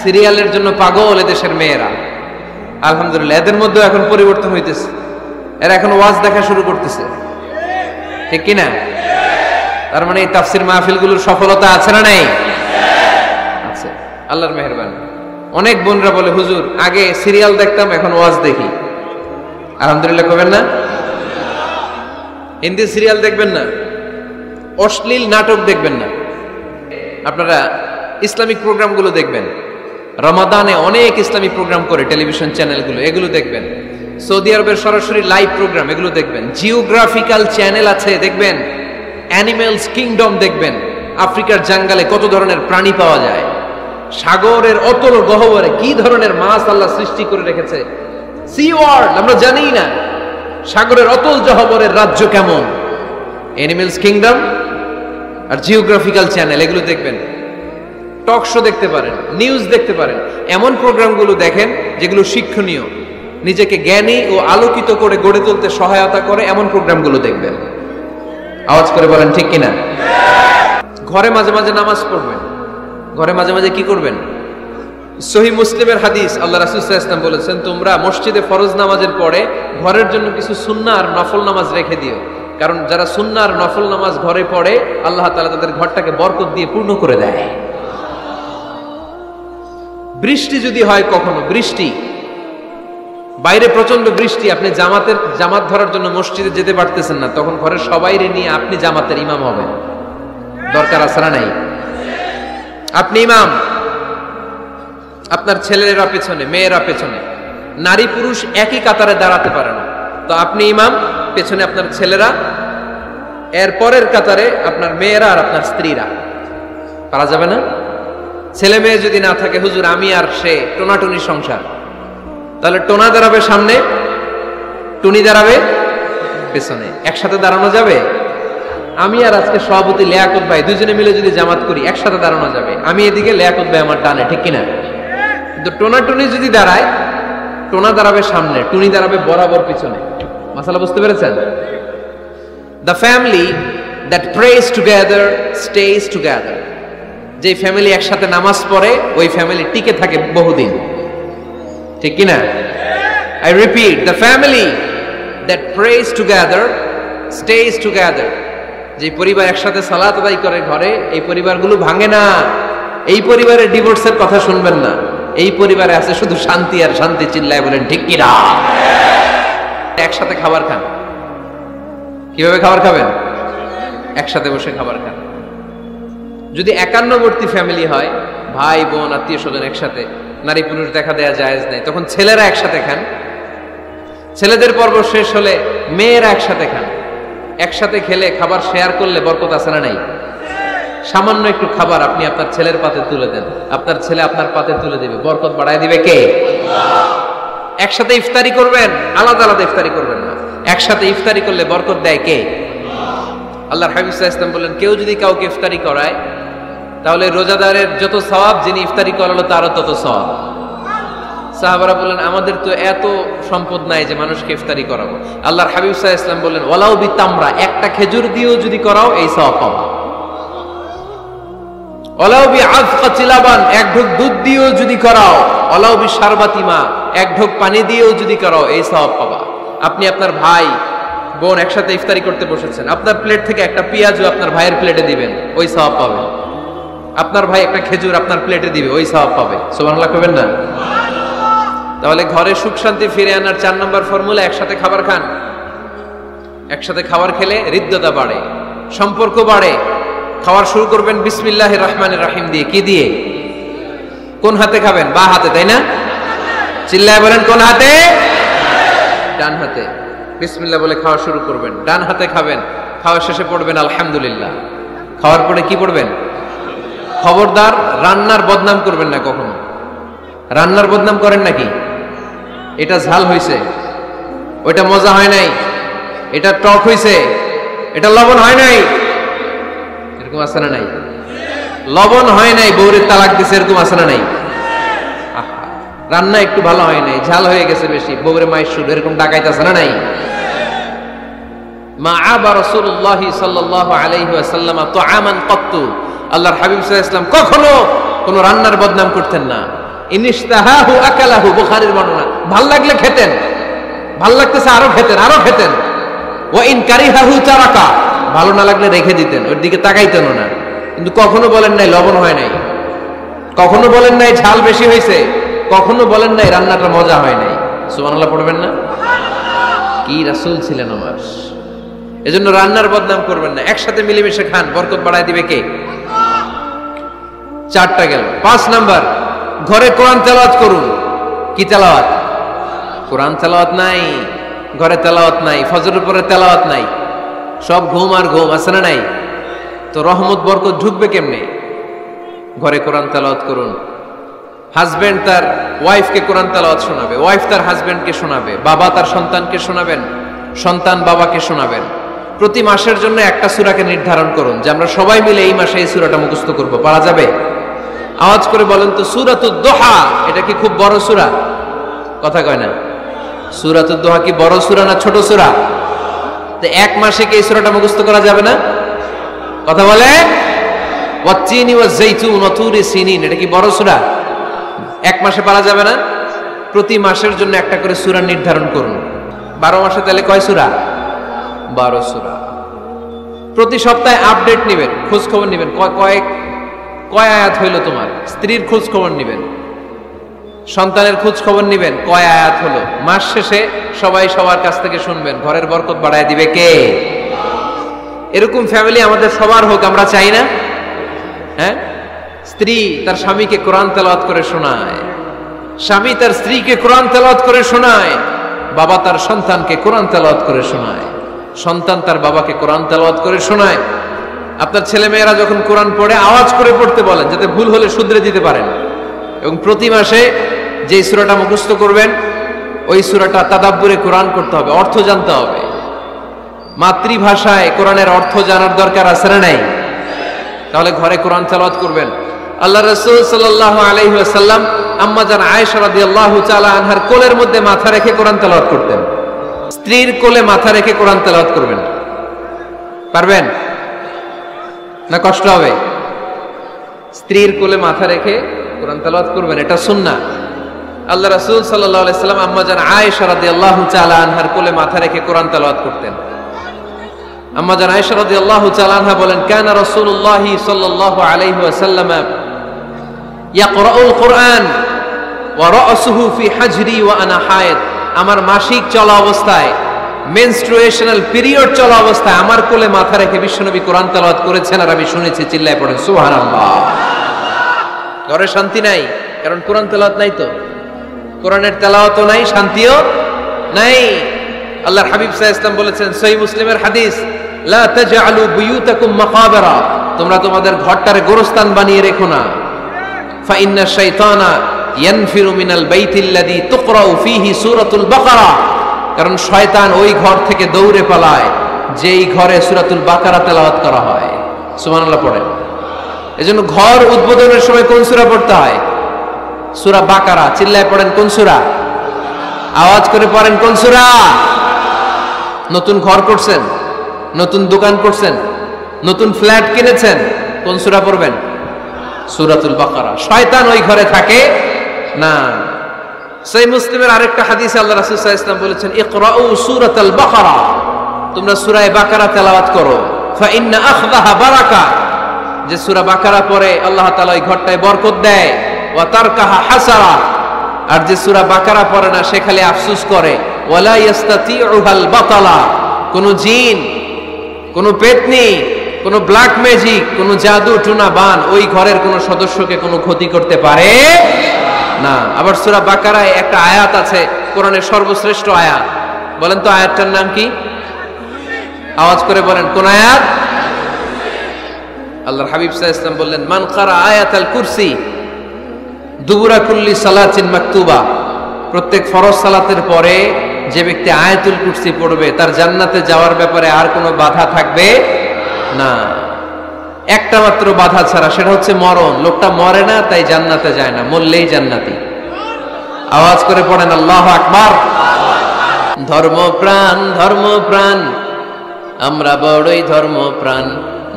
সিরিয়ালের জন্য পাগল এদেশের মেয়েরা। আলহামদুলিল্লাহ, এদের মধ্যে এখন পরিবর্তন হইতেছে, এরা এখন ওয়াজ দেখা শুরু করতেছে, ঠিক কিনা? তার মানে এই তাফসির মাহফিলগুলোর সফলতা আছে না নাই? আছে, আল্লাহর মেহেরবানি। অনেক বোনরা বলে হুজুর আগে সিরিয়াল দেখতাম এখন ওয়াজ দেখি। আলহামদুলিল্লাহ করবেন না? হিন্দি সিরিয়াল দেখবেন না, অশ্লীল নাটক দেখবেন না, আপনারা ইসলামিক প্রোগ্রামগুলো দেখবেন। রমাদানে অনেক ইসলামিক প্রোগ্রাম করে টেলিভিশন চ্যানেলগুলো, এগুলো দেখবেন। সৌদি আরবের সরাসরি লাইভ প্রোগ্রাম এগুলো দেখবেন। জিওগ্রাফিক্যাল চ্যানেল আছে দেখবেন, অ্যানিমেলস কিংডম দেখবেন, আফ্রিকার জঙ্গলে কত ধরনের প্রাণী পাওয়া যায়, সাগরের অতল গহ্বরে কি ধরনের মাছ আল্লাহ সৃষ্টি করে রেখেছে, সি ওয়ার্ল্ড আমরা জানি না, সাগরের অতল গহ্বরের রাজ্য কেমন, অ্যানিমেলস কিংডম আর জিওগ্রাফিক্যাল চ্যানেল এগুলো দেখবেন। টক শো দেখতে পারেন, নিউজ দেখতে পারেন। এমন প্রোগ্রামগুলো দেখেন যেগুলো শিক্ষণীয়, নিজেকে জ্ঞানী ও আলোকিত করে গড়ে তুলতে সহায়তা করে, এমন প্রোগ্রামগুলো দেখবেন। আওয়াজ করে বলেন ঠিক কিনা? ঘরে মাঝে মাঝে নামাজ পড়বেন, ঘরে মাঝে মাঝে কি করবেন? সহিহ মুসলিমের হাদিস, আল্লাহ রাসূল সাল্লাল্লাহু আলাইহি ওয়াসাল্লাম বলেছেন, তোমরা মসজিদে ফরজ নামাজের পরে ঘরের জন্য কিছু সুন্নাহ আর নফল নামাজ রেখে দিও, কারণ যারা সুন্নাহ আর নফল নামাজ ঘরে পড়ে আল্লাহ তাআলা তাদের ঘরটাকে বরকত দিয়ে পূর্ণ করে দেয়। বৃষ্টি যদি হয়, কখনো বৃষ্টি, বাইরে প্রচন্ড বৃষ্টি, আপনি জামাত ধরার জন্য মসজিদে যেতে পারতেছেন না, তখন ঘরের সবাইরে নিয়ে আপনি জামাতের ইমাম হবেন। দরকার আছে না নাই? আপনি ইমাম, আপনার ছেলেরা পেছনে, মেয়েরা পেছনে, নারী পুরুষ একই কাতারে দাঁড়াতে পারে না, তো আপনি ইমাম, পেছনে আপনার ছেলেরা, এর পরের কাতারে আপনার মেয়েরা আর আপনার স্ত্রীরা। পারা যাবে না? ছেলে মেয়ে যদি না থাকে, হুজুর আমি আর সে টোনাটুনি সংসার, তাহলে টোনা দাঁড়াবে সামনে, টুনি দাঁড়াবে পেছনে, একসাথে দাঁড়ানো যাবে? আমি আর আজকে সভাপতি লিয়াকত ভাই দুজনে মিলে যদি জামাত করি একসাথে দাঁড়ানো যাবে, আমি এদিকে, লিয়াকত ভাই আমার ডানে, ঠিক কিনা? কিন্তু টোনা টুনি যদি দাঁড়ায়, টোনা দাঁড়াবে সামনে, টুনি দাঁড়াবে বরাবর পিছনে। মাসালা বুঝতে পেরেছেন? The family that prays together stays together. যে ফ্যামিলি একসাথে নামাজ পড়ে ওই ফ্যামিলি টিকে থাকে বহুদিন, ঠিক কিনা? I repeat, the family that prays together stays together. যে পরিবার একসাথে সালাত আদায় করে ঘরে, এই পরিবারগুলো ভাঙে না। এই পরিবারে ডিভোর্সের কথা শুনবেন না, এই পরিবারে আছে শুধু শান্তি আর শান্তি। চিল্লায় বলেন ঠিক কিনা? একসাথে খাবার খান। কিভাবে খাবার খাবেন? একসাথে বসে খাবার খান। যদি একান্নবর্তী ফ্যামিলি হয়, ভাই বোন আত্মীয় স্বজন একসাথে, নারী পুরুষ দেখা দেয়া জায়েজ নেই, তখন ছেলেরা একসাথে খান। ছেলেদের পর্ব শেষ হলে মেয়েরা একসাথে খান। একসাথে খেলে, খাবার শেয়ার করলে বরকত আছে না নাই? সামান্য একটু খাবার আপনি আপনার ছেলের পাতে তুলে দেন, আপনার ছেলে আপনার পাতে তুলে দিবে, বরকত বাড়ায় দিবে কে? একসাথে ইফতারি করবেন, আলাদা আলাদা ইফতারি করবেন না, একসাথে ইফতারি করলে বরকত দেয় কে? আল্লাহর হাবিব সাল্লাল্লাহু আলাইহি ওয়াসাল্লাম বলেন, কেউ যদি কাউকে ইফতারি করায় তাহলে রোজাদারের যত সওয়াব, যিনি ইফতারি করালো তারও তত সওয়াব। সাহাবারা বলেন, আমাদের তো এত সম্পদ নাই যে মানুষকে ইফতারি করাবো। আল্লাহর হাবিব সাল্লাল্লাহু আলাইহি ওয়াসাল্লাম বলেন, ওয়ালাউ বিতামরা, একটা খেজুর দিয়েও যদি করাও এই সওয়াব পাবা। ওয়ালাউ বিআযকাতি লাবান, এক ঢোক দুধ দিয়েও যদি করাও, ওয়ালাউ বিশারবাতিমা, এক ঢোক পানি দিয়েও যদি করাও এই সওয়াব পাবা। আপনি আপনার ভাই বোন একসাথে ইফতারি করতে বসেছেন, আপনার প্লেট থেকে একটা পেঁয়াজও আপনার ভাইয়ের প্লেটে দিবেন, ওই সওয়াব পাবেন। আপনার ভাই একটা খেজুর আপনার প্লেটে দিবে, ওই সওয়াব পাবে। সুবহানাল্লাহ কইবেন না? তাহলে ঘরে সুখ শান্তি ফিরে আনার 4 নম্বর ফর্মুলা, একসাথে খাবার খান। একসাথে খাবার খেলে হৃদ্যতা বাড়ে, সম্পর্ক বাড়ে। খাবার শুরু করবেন বিসমিল্লাহির রহমানির রহিম দিয়ে। কি দিয়ে? কোন হাতে খাবেন? বা হাতে, তাই না? চিল্লায় বলেন কোন হাতে? ডান হাতে। বিসমিল্লাহ বলে খাওয়া শুরু করবেন, ডান হাতে খাবেন। খাওয়া শেষে পড়বেন আলহামদুলিল্লাহ। খাওয়ার পরে কি পড়বেন? খবরদার রান্নার বদনাম করবেন না কখনো। রান্নার বদনাম করেন নাকি? এটা ঝাল হইছে, ওইটা মজা হয় নাই, এটা টক হইছে, এটা লবণ হয় নাই, এরকম আছে না নাই? লবণ হয় নাই, বউরের তালাক দিছে, এরকম আছে না নাই? রান্না একটু ভালো হয় নাই, ঝাল হয়ে গেছে বেশি, বউরে মায়ের সুর, এরকম ডাকাইতেছে না নাই? মা আবা রাসূলুল্লাহ সাল্লাল্লাহু আলাইহি ওয়াসাল্লাম তুআমান ক্বাত্তু, আল্লাহর হাবিব সাল্লাল্লাহু আলাইহি ওয়াসাল্লাম কখনো কোনো রান্নার বদনাম করতেন না। ইনিশতাহাহু আকালাহু, বুখারীর বর্ণনা। ভাল লাগলে খেতেন, ভাল লাগতেছে আরো খেতেন, আরো খেতেন। ওয়া ইন কারিহাহু তারাকা, ভালো না লাগলে রেখে দিতেন, ওর দিকে তাকাইতেনও না। কিন্তু কখনো বলেন নাই লবণ হয় নাই, কখনো বলেন নাই ঝাল বেশি হয়েছে, কখনো বলেন নাই রান্নাটা মজা হয় নাই। সুবহানাল্লাহ পড়বেন না? কি রাসূল ছিলেন আমার। এজন্য রান্নার বদনাম করবেন না, একসাথে মিলেমিশে খান, বরকত বাড়ায় দিবে কে? চারটা গেল। 5 নাম্বার, ঘরে কোরআন তেলাওয়াত করুন। কি তেলাওয়াত? কোরআন তেলাওয়াত নাই, ঘরে তেলাওয়াত নাই, ফজরের পরে তেলাওয়াত নাই, সব ঘুম আর ঘুম, আছে না নাই? তো রহমত বরকত ঢুকবে কেমনে? ঘরে কোরআন তেলাওয়াত করুন। হাজবেন্ড তার ওয়াইফকে কোরআন তেলাওয়াত শোনাবে, ওয়াইফ তার হাজবেন্ডকে শোনাবে, বাবা তার সন্তানকে শোনাবেন, সন্তান বাবাকে শোনাবেন। প্রতি মাসের জন্য একটা সূরাকে নির্ধারণ করুন যে আমরা সবাই মিলে এই মাসে এই সূরাটা মুখস্থ করব। পারা যাবে? আওয়াজ করে বলেন তো, সূরাতুদ দোহা এটা কি খুব বড় সূরা? কথা কয় না। সূরাতুদ দোহা কি বড় সূরা না ছোট সূরা? তো এক মাসে কি এই সূরাটা মুখস্থ করা যাবে না? কথা বলে। ওয়াত-তিনি ওয়াজ-যাইতুন ওয়া তুরি সিনিন, এটা কি বড় সূরা? এক মাসে পারা যাবে না? প্রতি মাসের জন্য একটা করে সূরা নির্ধারণ করুন। 12 মাসে তাহলে কয় সূরা? 12 সূরা। প্রতি সপ্তাহে আপডেট নেবেন, খোঁজ খবর নেবেন, কয় আয়াত হইল তোমার। স্ত্রীর খোঁজ খবর নেবেন, সন্তানের খোঁজ খবর নেবেন, কয় আয়াত হলো। মাস শেষে সবাই সবার কাছ থেকে শুনবেন। ঘরের বরকত বাড়ায় দিবে কে? এরকম ফ্যামিলি আমাদের সবার হোক, আমরা চাই না? হ্যাঁ, স্ত্রী তার স্বামীকে কোরআন তেলাওয়াত করে শোনায়, স্বামী তার স্ত্রীকে কোরআন তেলাওয়াত করে শোনায়, বাবা তার সন্তানকে কোরআন তেলাওয়াত করে শোনায়, সন্তান তার বাবাকে কোরআন তেলাওয়াত করে শোনায়। আপনার ছেলে মেয়েরা যখন কোরআন পড়ে আওয়াজ করে পড়তে বলেন, যাতে ভুল হলে শুধরে দিতে পারেন। এবং প্রতি মাসে যে সূরাটা মুখস্থ করবেন ওই সূরাটা তাদাব্বুরে কোরআন করতে হবে, অর্থ জানতে হবে। মাতৃভাষায় কোরআনের অর্থ জানার দরকার আছে না নাই? তাহলে ঘরে কোরআন তেলাওয়াত করবেন। আল্লাহ রাসূল সাল্লাল্লাহু আলাইহি ওয়াসাল্লাম আম্মা জান আয়েশা রাদিয়াল্লাহু তাআলা আনহার কোলের মধ্যে মাথা রেখে কোরআন তেলাওয়াত করতেন। স্ত্রীর কোলে মাথা রেখে কোরআন তেলাওয়াত করবেন। পারবেন না? কষ্ট হবে? স্ত্রীর কোলে মাথা রেখে কোরআন তেলাওয়াত করবেন, এটা সুন্নাহ। আল্লাহ রাসূল সাল্লাল্লাহু আলাইহি ওয়াসাল্লাম আম্মা জান আয়েশা রাদিয়াল্লাহু তাআলা আনহার কোলে মাথা রেখে কোরআন তেলাওয়াত করতেন। আম্মা জান আয়েশা রাদিয়াল্লাহু তাআলা আনহা বলেন, কানা রাসূলুল্লাহ সাল্লাল্লাহু আলাইহি ওয়াসাল্লাম ইয়াকরাউল কুরআন ওয়া রাসুহু ফি হাজরি ওয়া আনা হায়েদ। আমার মাসিক চলা অবস্থায়, মেনস্ট্রুয়েশনাল পিরিয়ড চলা অবস্থায় আমার কোলে মাথা রেখে বিশ্বনবী কোরআন তেলাওয়াত করেছেন, আর আমি শুনেছি। চিল্লায় পড়েন সুবহানাল্লাহ। ঘরে শান্তি নাই, কারণ কোরআন তেলাওয়াত নাই। তো কোরআনের তেলাওয়াতও নাই, শান্তিও নাই। আল্লাহর হাবিব সাল্লাল্লাহু আলাইহি ওয়াসাল্লাম বলেছেন, সহিহ মুসলিমের হাদিস, লা তাজআলু বুয়ুতাকুম মাকাবিরা, তোমরা তোমাদের ঘরটারে গোরস্থান বানিয়ে রেখো না। ফা ইন্না শাইতানা ইয়ানফিরু মিনাল বাইতিল্লাযী তুকরাউ ফীহি সূরাতুল বাকারা, কারণ শয়তান ওই ঘর থেকে দৌড়ে পালায় যেই ঘরে সূরাতুল বাকারা তেলাওয়াত করা হয়। সুবহানাল্লাহ পড়েন। এজন্য ঘর উদ্বোধনের সময় কোন সূরা পড়তে হয়? সূরা বাকারা। চিল্লায় পড়েন কোন সূরা? আওয়াজ করে পড়েন কোন সূরা? নতুন ঘর করছেন, নতুন দোকান করছেন, নতুন ফ্ল্যাট কিনেছেন, কোন সূরা পড়বেন? সূরাতুল বাকারা। শয়তান ওই ঘরে থাকে না। সহিহ মুসলিমের আরেকটা হাদিসে আল্লাহ রাসূল সাল্লাল্লাহু আলাইহি ওয়াসাল্লাম বলেছেন, ইকরাউ সূরাতাল বাকারা, তোমরা সূরা বাকারা তেলাওয়াত করো। ফা ইন্না আখযাহা বারাকা, যে সূরা বাকারা পড়ে আল্লাহ তাআলা ওই ঘরটায় বরকত দেয়। ওয়া তারকাহা হাসারা, আর যে সূরা বাকারা পড়ে না সে খালি আফসোস করে। ওয়ালা ইস্তাতিউহাল বাতালা, কোন জিন, কোন পেতনি, কোন ব্ল্যাক ম্যাজিক, কোন জাদু টুনা বান ওই ঘরের কোন সদস্যকে কোনো ক্ষতি করতে পারে না। আবার সূরা বাকারায় একটা আয়াত আছে, কোরআনের সর্বশ্রেষ্ঠ আয়াত। বলেন তো আয়াতটার নাম কি? আওয়াজ করে বলেন কোন আয়াত? আল্লাহর হাবিব সাল্লাল্লাহু আলাইহি ওয়াসাল্লাম বললেন, মান ক্বারা আয়াতাল কুরসি দুবুরা কুল্লি সালাতিন মাকতুবা, প্রত্যেক ফরজ সালাতের পরে যে ব্যক্তি আয়াতুল কুরসি পড়বে তার জান্নাতে যাওয়ার ব্যাপারে আর কোনো বাধা থাকবে না। একটা মাত্র বাধা ছাড়া, সেটা হচ্ছে মরণ। লোকটা মরে না তাই জান্নাতে যায় না, মরলেই জান্নাতি। আওয়াজ করে পড়েন আল্লাহু আকবার। ধর্মপ্রাণ ধর্মপ্রাণ, আমরা বড়ই ধর্মপ্রাণ,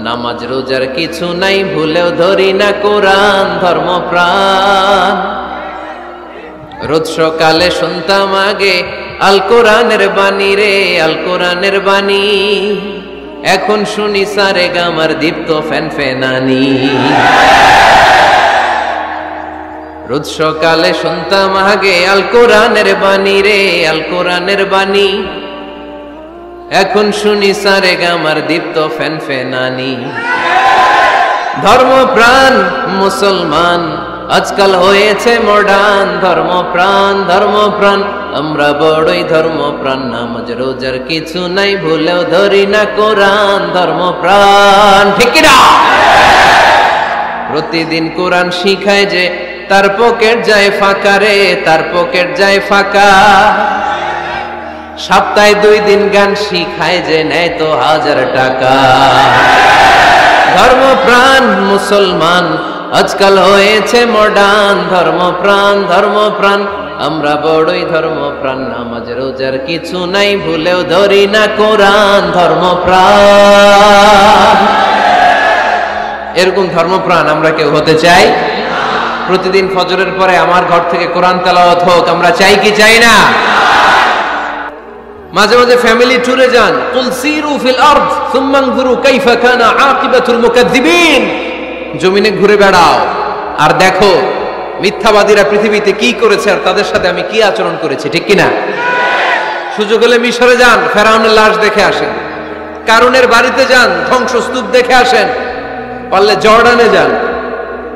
নামাজ রোজার কিছু নাই, ভুলেও ধরি না কোরআন। ধর্মপ্রাণ, রোজ সকালে শুনতাম আগে আল কোরআনের বাণী রে, আল কোরআনের বাণী, এখন শুনি সারে গামার দীপ্ত ফ্যান ফেনানি। রোজ সকালে শুনতাম আগে আল কোরআনের বাণী রে, আল কোরআনের বাণী, এখন শুনি সারে গামার দীপ্ত ফ্যান ফেনানি। ধর্মপ্রাণ মুসলমান আজকাল হয়েছে মডার্ন। ধর্মপ্রাণ ধর্মপ্রাণ, আমরা বড়ই ধর্মপ্রাণ, নামাজ রোজার কিছু নাই, ভুলেও ধরি না কোরআন। ধর্মপ্রাণ, ঠিক কি না? প্রতিদিন কোরআন শিখায় যে তার পকেট যায় ফাঁকা রে, তার পকেট যায় ফাঁকা। সপ্তাহে 2 দিন গান শিখায় যে নেয় তো 1000 টাকা। ধর্মপ্রাণ মুসলমান আজকাল হয়েছে মডার্ন। ধর্মপ্রাণ ধর্মপ্রাণ, আমরা বড়ই ধর্মপ্রাণ, নামাজ রোজার কিছু নাই, ভুলেও ধরি না কোরআন। ধর্মপ্রাণ, এরকম ধর্মপ্রাণ আমরা কেউ হতে চাই? প্রতিদিন ফজরের পরে আমার ঘর থেকে কোরআন তেলাওয়াত হোক, আমরা চাই কি চাই না? মাঝে মাঝে ফ্যামিলি ট্যুরে যান। কুল সিরু ফিল আরদ সুম্মা আনজুরু কাইফা কানা আকিবাতুল মুকাজ্জিবিন, জমিনে ঘুরে বেড়াও আর দেখো মিথ্যাবাদীরা পৃথিবীতে কি করেছে আর তাদের সাথে আমি কি আচরণ করেছি, ঠিক কি না? সুযোগ হলে মিশরে যান, ফেরাউনের লাশ দেখে আসেন। কারুনের বাড়িতে যান, ধ্বংসস্তূপ দেখে আসেন। পারলে জর্ডানে যান,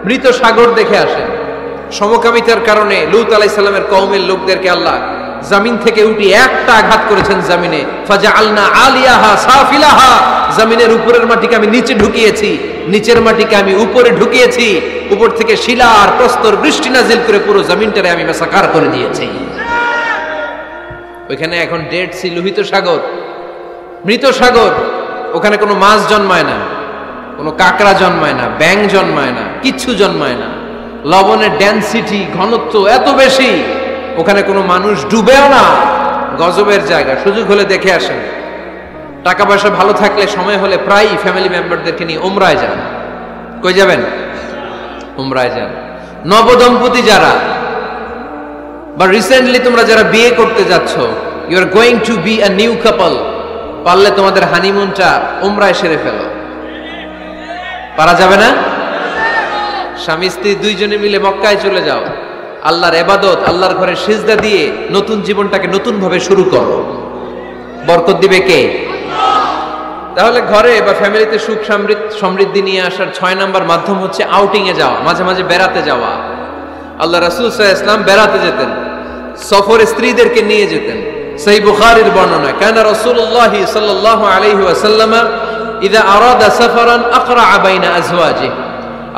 মৃত সাগর দেখে আসেন। সমকামিতার কারণে লূত আলাইহিস সালামের কওমের লোকদেরকে আল্লাহ জমিন থেকে উঠে একটা আঘাত করেছেন জমিনে। ফাজআলনা আলিয়াহা সাফিলাহা, জমিনের উপরের মাটিকে আমি নিচে ঢুকিয়েছি, নিচের মাটিকে আমি উপরে ঢুকিয়েছি। উপর থেকে শিলা আর প্রস্তর বৃষ্টি নাজিল করে পুরো জমিনটারে আমি মাসাকার করে দিয়েছি। ওইখানে এখন ডেড সি, লোহিত সাগর, মৃত সাগর। ওখানে কোনো মাছ জন্মায় না, কোনো কাঁকড়া জন্মায় না, ব্যাঙ জন্মায় না, কিচ্ছু জন্মায় না। লবণের ডেনসিটি, ঘনত্ব এত বেশি, ওখানে কোনো মানুষ ডুবেও না। গজবের জায়গা, সুযোগ হলে দেখে আসেন। টাকা পয়সা ভালো থাকলে সময় হলে প্রায় ফ্যামিলি মেম্বারদেরকে নিয়ে উমরায় যান। কই যাবেন? উমরায় যান। নবদম্পতি যারা বা রিসেন্টলি তোমরা যারা বিয়ে করতে যাচ্ছ, you are going to be a new couple, পারলে তোমাদের হানিমুনটা উমরায় সেরে ফেলো। পারা যাবে না? স্বামী স্ত্রী দুইজনে মিলে মক্কায় চলে যাও, আল্লাহর ইবাদত, আল্লাহর ঘরে সিজদা দিয়ে নতুন জীবনটাকে নতুন ভাবে শুরু করো। বরকত দিবে কে? তাহলে ঘরে বা ফ্যামিলিতে সুখ সমৃদ্ধি নিয়ে আসার 6 নাম্বার মাধ্যম হচ্ছে আউটিং এ যাওয়া, মাঝে মাঝে বেড়াতে যাওয়া। আল্লাহ রাসূল সাল্লাল্লাহু আলাইহি ওয়াসাল্লাম বেড়াতে যেতেন, সফরে স্ত্রীদেরকে নিয়ে যেতেন। সহিহ বুখারীর বর্ণনা, কানা রাসূলুল্লাহ সাল্লাল্লাহু আলাইহি ওয়াসাল্লাম ইযা আরাদা সাফারান আকরা বাইনা আজওয়াজিহি,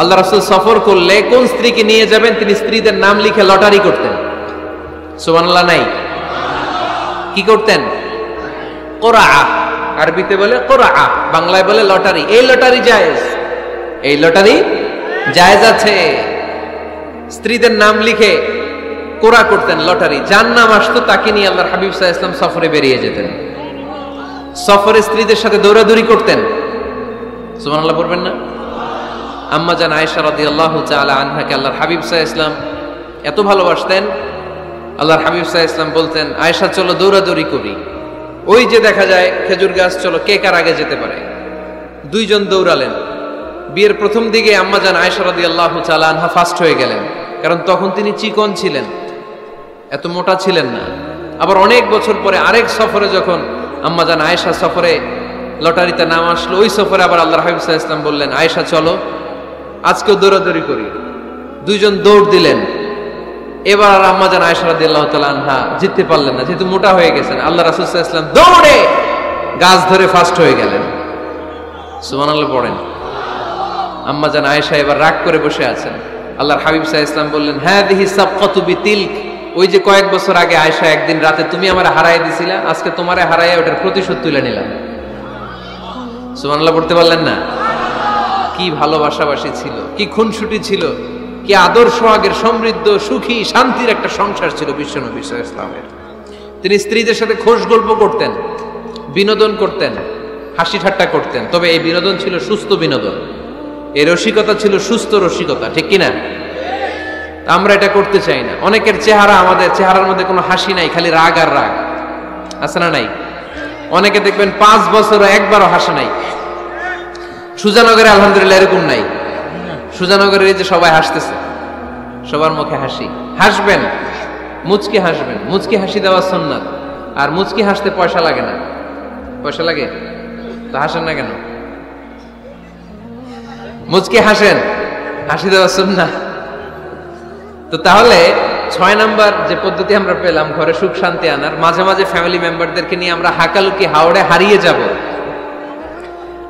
আল্লাহ রাসূল সফর করলে কোন স্ত্রীকে নিয়ে যাবেন তিনি স্ত্রীদের নাম লিখে লটারি করতেন। সুবহানাল্লাহ নাই? কি করতেন? কোরআ, আরবিতে বলে কোরআ, বাংলায় বলে লটারি। এই লটারি জায়েজ, এই লটারি জায়েজ আছে। স্ত্রীদের নাম লিখে কোরআ করতেন, লটারি। যার নাম আসতো তাকে নিয়ে আল্লাহর হাবিব সাল্লাল্লাহু আলাইহি ওয়াসাল্লাম সফরে বেরিয়ে যেতেন। সফরে স্ত্রীদের সাথে দৌড়াদৌড়ি করতেন। সুবহানাল্লাহ পড়বেন না? আম্মা জান আয়েশা রাদিয়াল্লাহু তাআলা আনহাকে আল্লাহর হাবিব সাল্লাল্লাহু আলাইহি ওয়াসাল্লাম এত ভালোবাসতেন, আল্লাহর হাবিব সাল্লাল্লাহু আলাইহি ওয়াসাল্লাম বলতেন, আয়েশা চলো দৌড়াদৌড়ি করি। ওই যে দেখা যায় খেজুর গাছ, চলো কে কার আগে যেতে পারে। দুইজন দৌড়ালেন। বিয়ের প্রথম দিকে আম্মা জান আয়েশা রাদিয়াল্লাহু তাআলা আনহা ফার্স্ট হয়ে গেলেন, কারণ তখন তিনি চিকন ছিলেন, এত মোটা ছিলেন না। আবার অনেক বছর পরে আরেক সফরে যখন আম্মা জান আয়েশা সফরে লটারিতে নাম আসলো, ওই সফরে আবার আল্লাহর হাবিব সাল্লাল্লাহু আলাইহি ওয়াসাল্লাম বললেন, আয়েশা চলো আজকেও দৌড়াদৌড়ি করি। দুইজন দৌড় দিলেন। এবার আর আম্মা জান আয়েশা রাদিয়াল্লাহু তাআলা আনহা জিততে পারলেন না, যেহেতু মোটা হয়ে গেছেন। আল্লাহ রাসূল সাল্লাল্লাহু আলাইহি ওয়াসাল্লাম দৌড়ে গাছ ধরে ফার্স্ট হয়ে গেলেন। সুবহানাল্লাহ পড়েন। আম্মা জান আয়েশা এবার রাগ করে বসে আছেন। আল্লাহর হাবিব সাল্লাল্লাহু আলাইহি ওয়াসাল্লাম বললেন, হাদিহি সাবকাতু বিতিলক, ওই যে কয়েক বছর আগে আয়েশা একদিন রাতে তুমি আমারে হারায় দিছিলা, আজকে তোমারে হারাইয়া ওটার প্রতিশোধ তুলে নিলাম। সুবহানাল্লাহ পড়তে পারলেন না? কি ভালোবাসাবাসী ছিল, কি খুনসুটি ছিল। কি আদর্শ আগের সমৃদ্ধ সুখী শান্তির একটা সংসার ছিল বিশ্বনবী সাল্লাল্লাহু আলাইহি ওয়াসাল্লামের। তিনি স্ত্রীদের সাথে খোশ গল্প করতেন, বিনোদন করতেন, হাসি ঠাট্টা করতেন, তবে এই বিনোদন ছিল সুস্থ বিনোদন, এই রসিকতা ছিল সুস্থ রসিকতা, ঠিক কিনা? আমরা এটা করতে চাই না। অনেকের চেহারা, আমাদের চেহারার মধ্যে কোনো হাসি নাই, খালি রাগ আর রাগ, আছে না নাই? অনেকে দেখবেন 5 বছরও একবারও হাসে নাই। সুজানগরে আলহামদুলিল্লাহ এরকম নাই। সুজানগরের এই যে সবাই হাসতেছে, সবার মুখে হাসি, হাসবেন, মুচকি হাসবেন, মুচকি হাসি দেওয়া সুন্নাত। আর মুচকি হাসতে পয়সা লাগে না। পয়সা লাগে তো হাসেন না কেন? মুচকি হাসেন, হাসি দেওয়া সুন্নাত। তো তাহলে 6 নাম্বার যে পদ্ধতি আমরা পেলাম ঘরে সুখ শান্তি আনার, মাঝে মাঝে ফ্যামিলি মেম্বারদেরকে নিয়ে আমরা হাকালুকি হাওড়ে হারিয়ে যাব,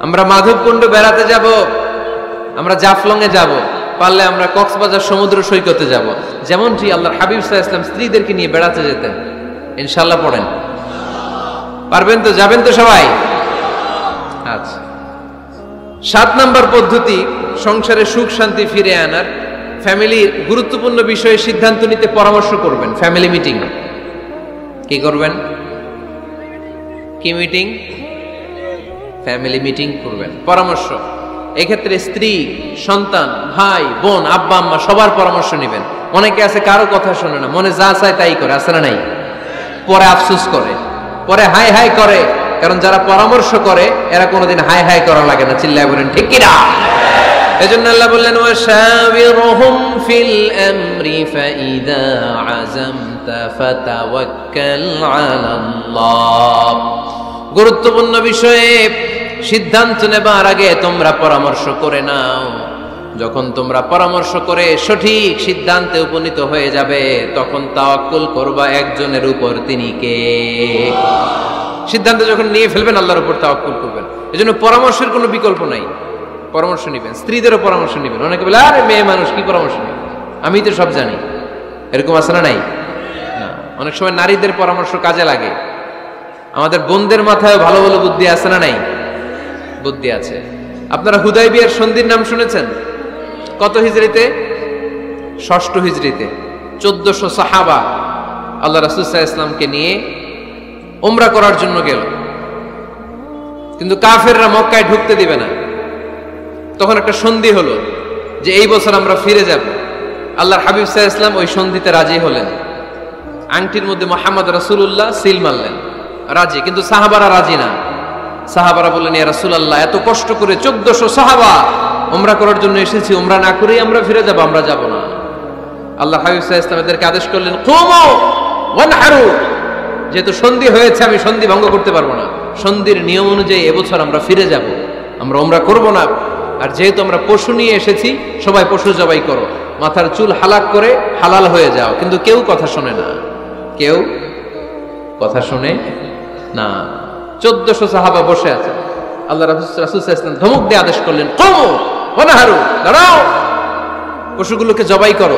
আমরা মাধবকুণ্ড বেড়াতে যাব, আমরা জাফলং এ যাব, পারলে আমরা কক্সবাজার সমুদ্র সৈকতে যাব, যেমনটি আল্লাহর হাবিব সাল্লাল্লাহু আলাইহি ওয়াসাল্লাম স্ত্রীদেরকে নিয়ে বেড়াতে যেতেন। ইনশাআল্লাহ পড়েন, পারবেন তো? যাবেন তো সবাই? আচ্ছা, 7 নাম্বার পদ্ধতি সংসারে সুখ শান্তি ফিরে আনার, ফ্যামিলির গুরুত্বপূর্ণ বিষয়ে সিদ্ধান্ত নিতে পরামর্শ করবেন। ফ্যামিলি মিটিং কি করবেন? কি মিটিং? ফ্যামিলি মিটিং করবেন, পরামর্শ। এক্ষেত্রে স্ত্রী, সন্তান, ভাই, বোন, আব্বা আম্মা সবার পরামর্শ নেবেন। অনেকে আছে কারো কথা শোনে না, মনে যা চায় তাই করে, আছে না নাই? পরে আফসোস করে, পরে হাই হাই করে, কারণ যারা পরামর্শ করে এরা কোনোদিন হাই হাই করা লাগে না। চিল্লায় বলেন ঠিক কিনা? এজন্য আল্লাহ বললেন ওয়াশাবিরহুম ফিল আমরি ফাইদা আযামতা ফাতাওয়াক্কাল আলাল্লাহ। গুরুত্বপূর্ণ বিষয়ে সিদ্ধান্ত নেবার আগে তোমরা পরামর্শ করে নাও। যখন তোমরা পরামর্শ করে সঠিক সিদ্ধান্তে উপনীত হয়ে যাবে, তখন তাওয়াক্কুল করবা একজনের উপর, তিনি কে? সিদ্ধান্ত যখন নিয়ে ফেলবেন আল্লাহর উপর তাওয়াক্কুল করবেন। এজন্য পরামর্শের কোনো বিকল্প নাই। পরামর্শ নেবেন, স্ত্রীদেরও পরামর্শ নেবেন। অনেকে বলে আরে মেয়ে মানুষ কি পরামর্শ নেবে, আমি তো সব জানি, এরকম আছে না নাই? না, অনেক সময় নারীদের পরামর্শ কাজে লাগে। আমাদের বোনদের মাথায় ভালো ভালো বুদ্ধি আছে না নাই? বুদ্ধি আছে। আপনারা হুদাইবিয়ার সন্ধির নাম শুনেছেন? কত হিজরিতে? 6ষ্ঠ হিজরিতে 1400 সাহাবা আল্লাহ রাসূল সাল্লাল্লাহু আলাইহি ওয়াসাল্লামকে নিয়ে উমরা করার জন্য গেল, কিন্তু কাফেররা মক্কায় ঢুকতে দিবে না। তখন একটা সন্ধি হলো যে এই বছর আমরা ফিরে যাব। আল্লাহর হাবিব সাল্লাল্লাহু আলাইহি ওয়াসাল্লাম ওই সন্ধিতে রাজি হলেন। আংটির মধ্যে মুহাম্মদ রাসূলুল্লাহ সিল মারলেন, রাজি। কিন্তু সাহাবারা রাজি না। সাহাবারা বললেন ইয়া রাসূলুল্লাহ, এত কষ্ট করে 1400 সাহাবা উমরা করার জন্য এসেছি, উমরা না করেই আমরা ফিরে যাব, আমরা যাব না। আল্লাহ হাবিব সাল্লাল্লাহু আলাইহি ওয়াসাল্লাম এদেরকে আদেশ করলেন কুমু ওয়ানহারু, যেহেতু সন্ধি হয়েছে আমি সন্ধি ভঙ্গ করতে পারবো না, সন্ধির নিয়ম অনুযায়ী এবছর আমরা ফিরে যাব, আমরা উমরা করব না। আর যেহেতু আমরা পশু নিয়ে এসেছি, সবাই পশু জবাই করো, মাথার চুল হালাক করে হালাল হয়ে যাও। কিন্তু কেউ কথা শোনে না, কেউ কথা শোনে না। 1400 সাহাবা বসে আছে। আল্লাহ রাসূল সাল্লাল্লাহু আলাইহি ওয়াসাল্লাম ধমক দিয়ে আদেশ করলেন কুমু ওয়ানহারু, দাঁড়াও, পশুগুলোকে জবাই করো,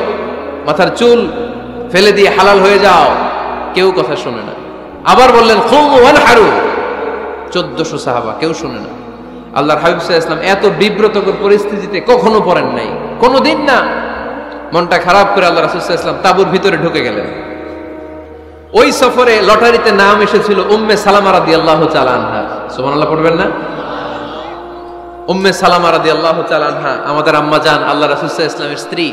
মাথার চুল ফেলে দিয়ে হালাল হয়ে যাও। কেউ কথা শোনে না। আবার বললেন কুমু ওয়ানহারু, 1400 সাহাবা, কেউ শোনে না। আল্লাহর হাবিব সাল্লাল্লাহু আলাইহি ওয়াসাল্লাম এত বিব্রতকর পরিস্থিতিতে কখনো পড়েন নাই, কোনোদিন না। মনটা খারাপ করে আল্লাহ রাসূল সাল্লাল্লাহু আলাইহি ওয়াসাল্লাম তাঁবুর ভিতরে ঢুকে গেলেন। ওই সফরে লটারিতে নাম এসেছিল উম্মে সালামা রাদিয়াল্লাহু তাআলা আনহা। সুবহানাল্লাহ পড়বেন না? উম্মে সালামা রাদিয়াল্লাহু তাআলা আনহা আমাদের আম্মা জান, আল্লাহ রাসূল সাল্লাল্লাহু আলাইহি ওয়াসাল্লামের স্ত্রী।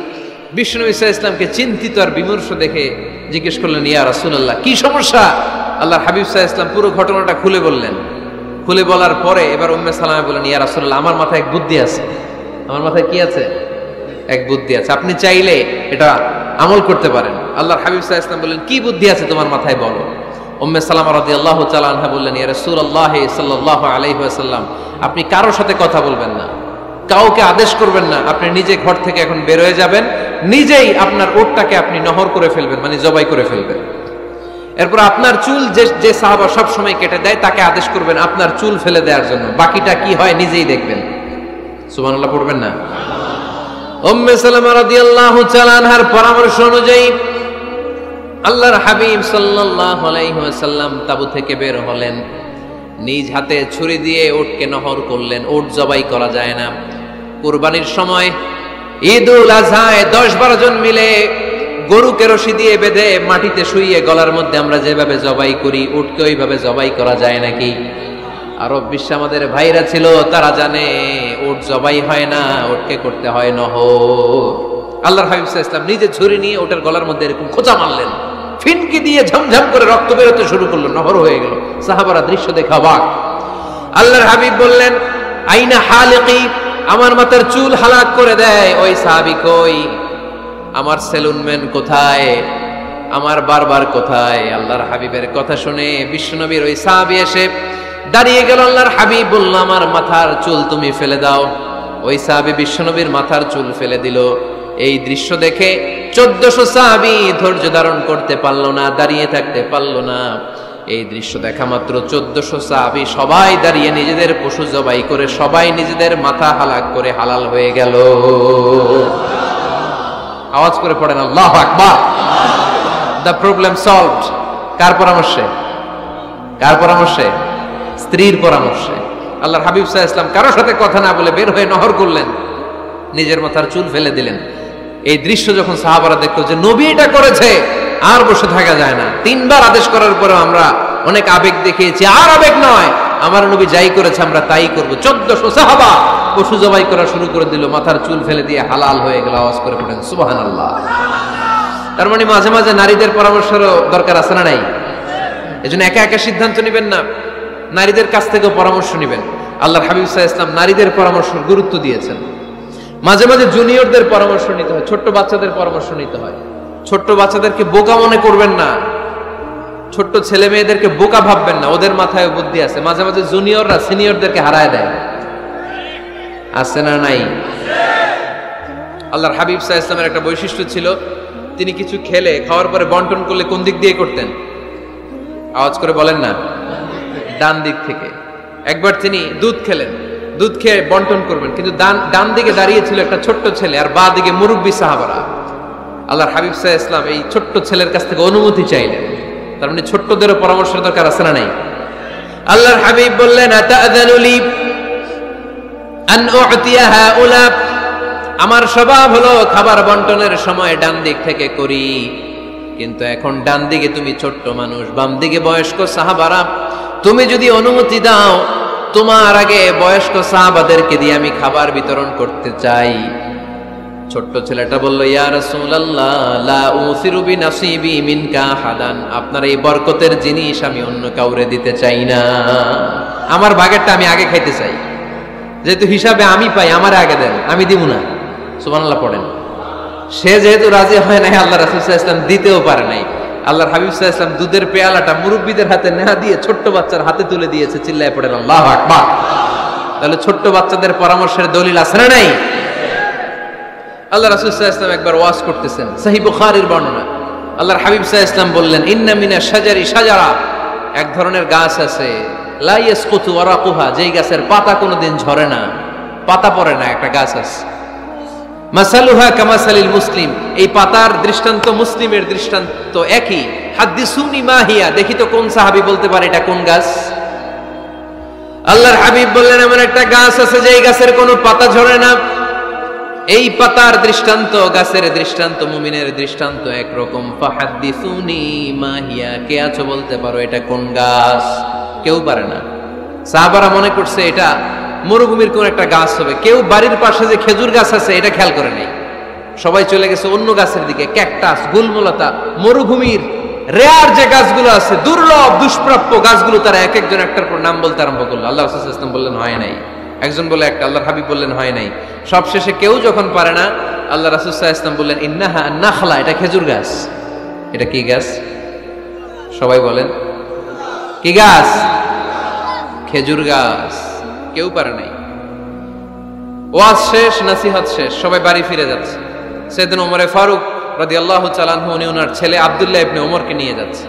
বিশ্বনবী সাল্লাল্লাহু আলাইহি ওয়াসাল্লামকে চিন্তিত আর বিমর্ষ দেখে জিজ্ঞেস করলেন ইয়া রাসূলুল্লাহ, কি সমস্যা? আল্লাহর হাবিব সাল্লাল্লাহু আলাইহি ওয়াসাল্লাম পুরো ঘটনাটা খুলে বললেন। খুলে বলার পরে এবার উম্মে সালামা বলেন ইয়া রাসূলুল্লাহ, আমার মাথায় এক বুদ্ধি আছে। আমার মাথায় কি আছে? এক বুদ্ধি আছে, আপনি চাইলে এটা আমল করতে পারেন। আল্লাহর হাবিব সাল্লাল্লাহু আলাইহি ওয়াসাল্লাম বললেন কি বুদ্ধি আছে তোমার মাথায়, বলো। উম্মে সালামা রাদিয়াল্লাহু তাআলা আনহা বললেন ইয়া রাসূলুল্লাহ সাল্লাল্লাহু আলাইহি ওয়াসাল্লাম, আপনি কারোর সাথে কথা বলবেন না, কাউকে আদেশ করবেন না, আপনি নিজে ঘর থেকে এখন বের হয়ে যাবেন, নিজেই আপনার ওটটাকে আপনি নহর করে ফেলবেন, মানে জবাই করে ফেলবেন। এরপর আপনার চুল যে সাহাবা সব সময় কেটে দেয় তাকে আদেশ করবেন আপনার চুল ফেলে দেওয়ার জন্য, বাকিটা কি হয় নিজেই দেখবেন। সুবহানাল্লাহ পড়বেন না? উম্মে সালামা রাদিয়াল্লাহু তাআলা আনহার পরামর্শ অনুযায়ী আল্লাহর হাবিব সাল্লাল্লাহু আলাইহি ওয়াসাল্লাম তাবু থেকে বের হলেন, নিজ হাতে ছুরি দিয়ে উটকে নহর করলেন। উট জবাই করা যায় না। কুরবানির সময় ঈদুল আজহায় 10-12 জন মিলে গরুকে রশি দিয়ে বেঁধে মাটিতে শুইয়ে গলার মধ্যে আমরা যেভাবে জবাই করি, উটকে ওইভাবে জবাই করা যায় নাকি? আরব বিশ্বে আমাদের ভাইরা ছিল, তারা জানে উট জবাই হয় না, উটকে করতে হয় নহর। আল্লাহর হাবিব সাল্লাল্লাহু আলাইহি ওয়াসাল্লাম নিজে ছুরি নিয়ে ওটার গলার মধ্যে এরকম খোঁচা মারলেন, ফিনকি দিয়ে ঝমঝম করে রক্ত বেরোতে শুরু করলো, নহর হয়ে গেল। সাহাবারা দৃশ্য দেখে অবাক। আল্লাহর হাবিব বললেন, আইনা হালিকি, আমার মাথার চুল হালাক করে দেয় ওই সাহাবী কই? আমার সেলুনম্যান কোথায়? আমার বারবার কোথায়? আল্লাহর হাবিবের কথা শুনে বিশ্বনবীর ওই সাহাবী এসে দাঁড়িয়ে গেল। আল্লাহর হাবিব বলল, আমার মাথার চুল তুমি ফেলে দাও। ওই সাহাবী বিশ্বনবীর মাথার চুল ফেলে দিল। এই দৃশ্য দেখে 1400 সাহাবী ধৈর্য ধারণ করতে পারলো না, দাঁড়িয়ে থাকতে পারলো না। এই দৃশ্য দেখা মাত্র 1400 সাহাবী সবাই দাঁড়িয়ে নিজেদের পশু জবাই করে সবাই নিজেদের মাথা হালাক করে হালাল হয়ে গেল। আওয়াজ করে পড়েন আল্লাহু আকবার। The problem solved. কার পরামর্শে? কার পরামর্শে? স্ত্রীর পরামর্শে। আল্লাহর হাবিব সাল্লাল্লাহু আলাইহি ওয়াসাল্লাম কারোর সাথে কথা না বলে বের হয়ে নহর করলেন, নিজের মাথার চুল ফেলে দিলেন। এই দৃশ্য যখন সাহাবারা দেখলো যে নবী এটা করেছে, আর বসে থাকা যায় না। 3 বার আদেশ করার পরেও আমরা অনেক আবেগ দেখিয়েছি, আর আবেগ নয়, আমার নবী যাই করেছে আমরা তাই করব। 1400 সাহাবা পশু জবাই করা শুরু করে দিল, মাথার চুল ফেলে দিয়ে হালাল হয়ে গেল। আওয়াজ করে পড়েন সুবহানাল্লাহ। তার মানে মাঝে মাঝে নারীদের পরামর্শেরও দরকার আছে না নাই? এজন্য একা একা সিদ্ধান্ত নেবেন না, নারীদের কাছ থেকেও পরামর্শ নেবেন। আল্লাহর হাবিব সাল্লাল্লাহু আলাইহি ওয়াসাল্লাম নারীদের পরামর্শের গুরুত্ব দিয়েছেন। মাঝে মাঝে জুনিয়রদের পরামর্শ নিতে হয়, ছোট্ট বাচ্চাদের পরামর্শ নিতে হয়। ছোট্ট বাচ্চাদেরকে বোকা মনে করবেন না, ছোট্ট ছেলে মেয়েদেরকে বোকা ভাববেন না, ওদের মাথায় বুদ্ধি আছে। মাঝে মাঝে জুনিয়ররা সিনিয়রদেরকে হারায় দেয়, আছে না নাই? আল্লাহর হাবিব সাল্লাল্লাহু আলাইহি ওয়াসাল্লামের একটা বৈশিষ্ট্য ছিল, তিনি কিছু খেলে খাওয়ার পরে বন্টন করলে কোন দিক দিয়ে করতেন? আওয়াজ করে বলেন না, ডান দিক থেকে। একবার তিনি দুধ খেলেন, দুধ খেয়ে বন্টন করবেন, কিন্তু ডান দিকে দাঁড়িয়ে ছিল একটা ছোট্ট ছেলে আর বাঁ দিকে মুরব্বী সাহাবারা। আল্লাহর হাবিব সাল্লাল্লাহু আলাইহি ওয়াসাল্লাম এই ছোট্ট ছেলের কাছ থেকে অনুমতি চাইলেন। তার মানে ছোট্টদেরও পরামর্শের দরকার আছে না নাই? আল্লাহর হাবিব বললেন, আতাযানু লি আন উ'তিয়া হাউলা, আমার স্বভাব হলো খাবার বন্টনের সময় ডান দিক থেকে করি, কিন্তু এখন ডান দিকে তুমি ছোট্ট মানুষ, বাম দিকে বয়স্ক সাহাবারা, তুমি যদি অনুমতি দাও তোমার আগে বয়স্ক সাহাবাদেরকে দিয়ে আমি খাবার বিতরণ করতে চাই। ছোট্ট ছেলেটা বলল, ইয়া রাসূলুল্লাহ, লা উসিরু বিনাসিবি মিনকা হাদান, আপনার এই বরকতের জিনিস আমি অন্য কাউরে দিতে চাই না, আমার ভাগেরটা আমি আগে খাইতে চাই। যেহেতু হিসাবে আমি পাই, আমারে আগে দেন, আমি দিব না। সুবহানাল্লাহ পড়েন। সে যেহেতু রাজি হয় নাই, আল্লাহ রাসূল সাল্লাল্লাহু আলাইহি ওয়াসাল্লাম দিতেও পারে নাই। আল্লাহর হাবিব সাল্লাল্লাহু আলাইহি ওয়াসাল্লাম দুধের পেয়ালাটা মুরব্বিদের হাতে না দিয়ে ছোট্ট বাচ্চার হাতে তুলে দিয়েছে। চিল্লায় পড়েন আল্লাহু আকবার। তাহলে ছোট্ট বাচ্চাদের পরামর্শের দলিল আছে না নাই? আল্লাহ রাসূল সাল্লাল্লাহু আলাইহি ওয়াসাল্লাম একবার ওয়াজ করতেছেন, সহিহ বুখারীর বর্ণনা। আল্লাহর হাবিব সাল্লাল্লাহু আলাইহি ওয়াসাল্লাম বললেন, ইন্না মিনাশ শাজারি শাজারা, এক ধরনের গাছ আছে, লা ইয়াসকুতু ওয়ারাকুহা, যেই গাছের পাতা কোনোদিন ঝরে না, পাতা পড়ে না, একটা গাছ আছে। মাসালুহা কামাসালিল মুসলিম, এই পাতার দৃষ্টান্ত মুসলিমের দৃষ্টান্ত একই। হাদিসুনি মা হিয়া, দেখি তো কোন সাহাবী বলতে পারে এটা কোন গাছ? আল্লাহর হাবিব বললেন, এমন একটা গাছ আছে যেই গাছের কোনো পাতা ঝরে না। এই পাতার দৃষ্টান্ত, গাছের দৃষ্টান্ত, মুমিনের দৃষ্টান্ত একরকম। ফাহাদিসুনি মা হিয়া, কে আছো বলতে পারো এটা কোন গাছ? কেউ পারে না। সাহাবারা মনে করছে এটা মরুভূমির কোন একটা গাছ হবে। কেউ বাড়ির পাশে যে খেজুর গাছ আছে এটা খেয়াল করে নাই, সবাই চলে গেছে অন্য গাছের দিকে। ক্যাকটাস, গুলমলতা, মরুভূমির রেয়ার যে গাছগুলো আছে, দুর্লভ দুষ্প্রাপ্য গাছগুলো তারা এক একজন একটার পর নাম বলতে আরম্ভ করলো। আল্লাহ রাসূল সাল্লাল্লাহু আলাইহি ওয়াসাল্লাম বললেন হয় নাই, একজন বলে একটা, আল্লাহর হাবিব বললেন হয় নাই। সবশেষে কেউ যখন পারে না, আল্লাহ রাসূল সাল্লাল্লাহু আলাইহি ওয়াসাল্লাম বললেন, ইন্নাহা নাখলা, এটা খেজুর গাছ। এটা কি গাছ? সবাই বলেন, কি গাছ? খেজুর গাছ। কেউ পারে নাই। ওয়াজ শেষ, নসিহত শেষ, সবাই বাড়ি ফিরে যাচ্ছে। সাইয়েদনা ওমর ফারুক রাদিয়াল্লাহু তাআলা আনহু উনি ওনার ছেলে আব্দুল্লাহ ইবনে ওমরকে নিয়ে যাচ্ছে।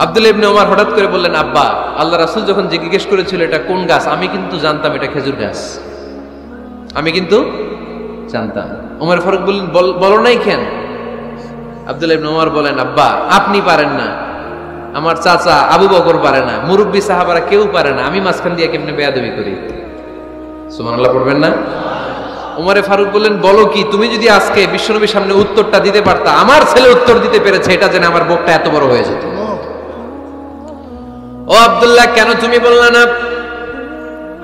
আব্দুল্লাহ ইবনে ওমর হঠাৎ করে বললেন, আব্বা, আল্লাহ রাসূল যখন জিজ্ঞেস করেছিল এটা কোন গাছ, আমি কিন্তু জানতাম এটা খেজুর গাছ, আমি কিন্তু জানতাম। ওমর ফারুক বললেন, বলো নাই কেন? আব্দুল্লাহ ইবনে ওমর বলেন, আব্বা, আপনি পারেন না, আমার চাচা আবু বকর পারে না, মুরব্বী সাহাবারা কেউ পারে না, আমি মাঝখান দিয়ে কেমনে বেয়াদবি করি? সুবহানাল্লাহ পড়বেন না? উমরে ফারুক বললেন, বলো কি? তুমি যদি আজকে বিশ্বনবীর সামনে উত্তরটা দিতে পারতা, আমার ছেলে উত্তর দিতে পেরেছে, এটা জেনে আমার বুকটা এত বড় হয়ে যেত। ও আব্দুল্লাহ, কেন তুমি বললে না?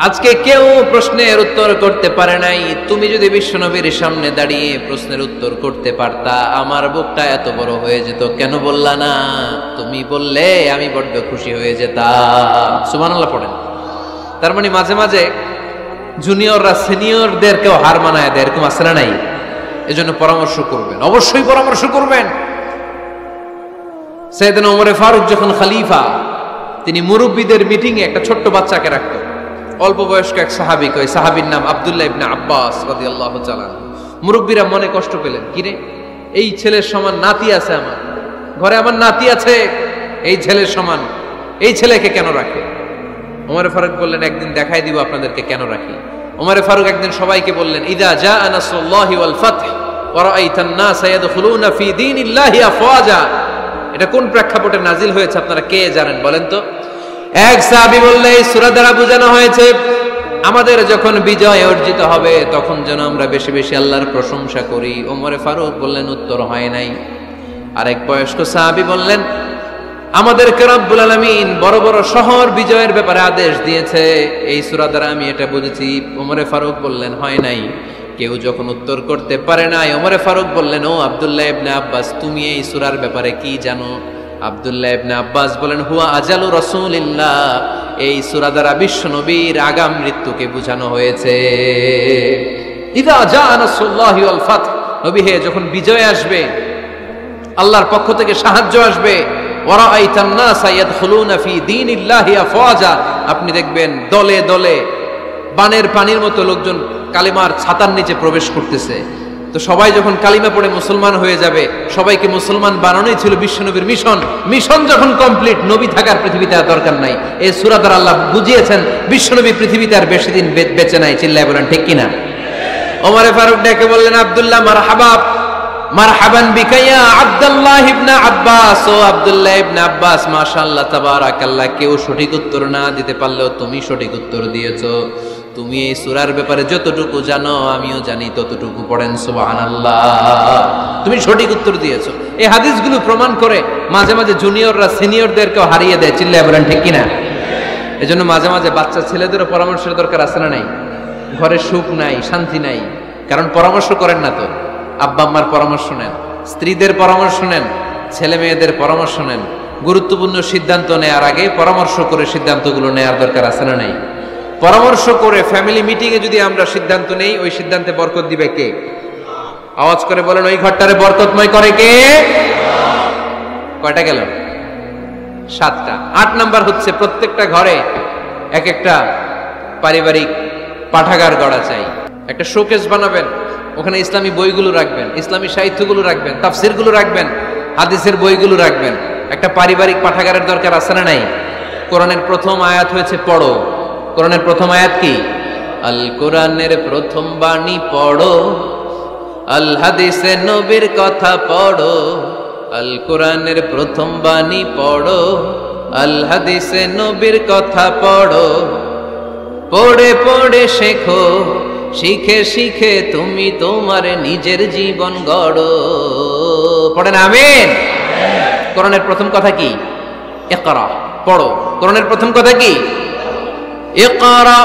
আজকে কেউ প্রশ্নের উত্তর করতে পারে নাই, তুমি যদি বিশ্বনবীর সামনে দাঁড়িয়ে প্রশ্নের উত্তর করতে পারতা, আমার বুকটা এত বড় হয়ে যেত। কেন বললা না? তুমি বললে আমি বড্ড খুশি হয়ে যেতাম। সুবহানাল্লাহ পড়েন। তার মানে মাঝে মাঝে জুনিয়ররা সিনিয়রদেরকেও হার মানায় দেয়, এরকম আছে না নাই? এজন্য পরামর্শ করবেন, অবশ্যই পরামর্শ করবেন। সাইয়েদনা ওমর ফারুক যখন খলিফা, তিনি মুরব্বীদের মিটিং এ একটা ছোট্ট বাচ্চাকে রাখতেন, অল্প বয়স্ক এক সাহাবী। ওই সাহাবীর নাম আব্দুল্লাহ ইবনে আব্বাস রাদিয়াল্লাহু তাআলা। মুরব্বীরা মনে কষ্ট পেলেন, কিরে এই ছেলের সমান নাতি আছে আমার ঘরে, আমার নাতি আছে এই ছেলের সমান, এই ছেলেকে কেন রাখে? ওমর ফারুক বললেন, একদিন দেখাই দিব আপনাদেরকে কেন রাখি। ওমর ফারুক একদিন সবাইকে বললেন, ইদা জাআ নাসরুল্লাহি ওয়াল ফাতহ ওয়া রাআইতান নাসা ইয়াদখুলুনা ফি দীনিল্লাহি আফওয়াজা। এটা কোন প্রেক্ষাপটে নাজিল হয়েছে আপনারা কে জানেন বলেন তো? এক সাহাবী বললেন, এই সূরা দ্বারা বোঝানো হয়েছে আমাদের যখন বিজয় অর্জিত হবে তখন যেন আমরা বেশি বেশি আল্লাহর প্রশংসা করি। ওমর ফারুক বললেন, উত্তর হয় নাই। আরেক বয়স্ক সাহাবী বললেন, আমাদেরকে রব্বুল আলামিন বড় বড় শহর বিজয়ের ব্যাপারে আদেশ দিয়েছে, এই সূরা দ্বারা আমি এটা বুঝেছি। ওমর ফারুক বললেন, হয় নাই। কেউ যখন উত্তর করতে পারে নাই, ওমর ফারুক বললেন, ও আব্দুল্লাহ ইবনে আব্বাস, তুমি এই সূরার ব্যাপারে কি জানো? আব্দুল্লাহ ইবনে আব্বাস বলেন, হুয়া আজালু রাসূলিল্লাহ, এই সূরা দ্বারা বিশ্বনবীর আগাম মৃত্যুকে বোঝানো হয়েছে। ইযা জাআ নাসরুল্লাহি ওয়াল ফাতহ, নবী হে যখন বিজয় আসবে, আল্লাহর পক্ষ থেকে সাহায্য আসবে, ওয়া রাআইতান নাসা ইয়াদখুলুনা ফি দীনিল্লাহি আফওয়াজা, আপনি দেখবেন দলে দলে বানের পানির মতো লোকজন কালিমার ছাতার নিচে প্রবেশ করতেছে। তো সবাই যখন কালিমা পড়ে মুসলমান হয়ে যাবে, সবাইকে মুসলমান বানানোই ছিল বিশ্বনবীর মিশন। মিশন যখন কমপ্লিট, নবী থাকার পৃথিবীতে আর দরকার নাই। এই সূরা দ্বারা আল্লাহ বুঝিয়েছেন বিশ্বনবী পৃথিবীতে আর বেশি দিন বেঁচে নাই। চিল্লায় বলেন ঠিক কিনা? ওমর ফারুক ডেকে বললেন, আব্দুল্লাহ মারহাবা, মারহাবান বিকা ইয়া আব্দুল্লাহ ইবনে আব্বাস। ও আব্দুল্লাহ ইবনে আব্বাস, মাশাআল্লাহ তাবারাকাল্লাহ, কেউ সঠিক উত্তর না দিতে পারলেও তুমি সঠিক উত্তর দিয়েছো। তুমি এই সূরার ব্যাপারে যতটুকু জানো আমিও জানি ততটুকু। পড়েন সুবহানাল্লাহ। তুমি সঠিক উত্তর দিয়েছো। এই হাদিসগুলো প্রমাণ করে মাঝে মাঝে জুনিয়ররা সিনিয়রদেরকেও হারিয়ে দেয়। চিল্লায় বলেন ঠিক কিনা? এজন্য মাঝে মাঝে বাচ্চা ছেলেদেরও পরামর্শের দরকার আছে না নাই? ঘরে সুখ নাই, শান্তি নাই, কারণ পরামর্শ করেন না তো। আব্বা আম্মার পরামর্শ নেন, স্ত্রীদের পরামর্শ নেন, ছেলে মেয়েদের পরামর্শ নেন। গুরুত্বপূর্ণ সিদ্ধান্ত নেওয়ার আগে পরামর্শ করে সিদ্ধান্তগুলো নেওয়ার দরকার আছে না নাই? পরামর্শ করে ফ্যামিলি মিটিং এ যদি আমরা সিদ্ধান্ত নেই, ওই সিদ্ধান্তে বরকত দিবে কে? আওয়াজ করে বলেন, ওই ঘরটারে বরকতময় করে কে? কয়টা গেল? 7টা। 8 নাম্বার হচ্ছে প্রত্যেকটা ঘরে এক একটা পারিবারিক পাঠাগার গড়া চাই। একটা শোকেস বানাবেন, ওখানে ইসলামী বইগুলো রাখবেন, ইসলামী সাহিত্যগুলো রাখবেন, তাফসিরগুলো রাখবেন, হাদিসের বইগুলো রাখবেন। একটা পারিবারিক পাঠাগারের দরকার আছে না নাই? কোরআনের প্রথম আয়াত হয়েছে পড়ো। কোরআনের প্রথম আয়াত কি? আল কোরআনের প্রথম বাণী পড়ো, আল হাদিসে নবীর কথা পড়ো। আল কোরআনের প্রথম বাণী পড়ো, আল হাদিসে নবীর কথা পড়ো। পড়ে পড়ে শেখো, শিখে শিখে তুমি তোমার নিজের জীবন গড়ো। পড়েন আমিন। কোরআনের প্রথম কথা কি? ইকরা, পড়ো। কোরআনের প্রথম কথা কি? ইকরা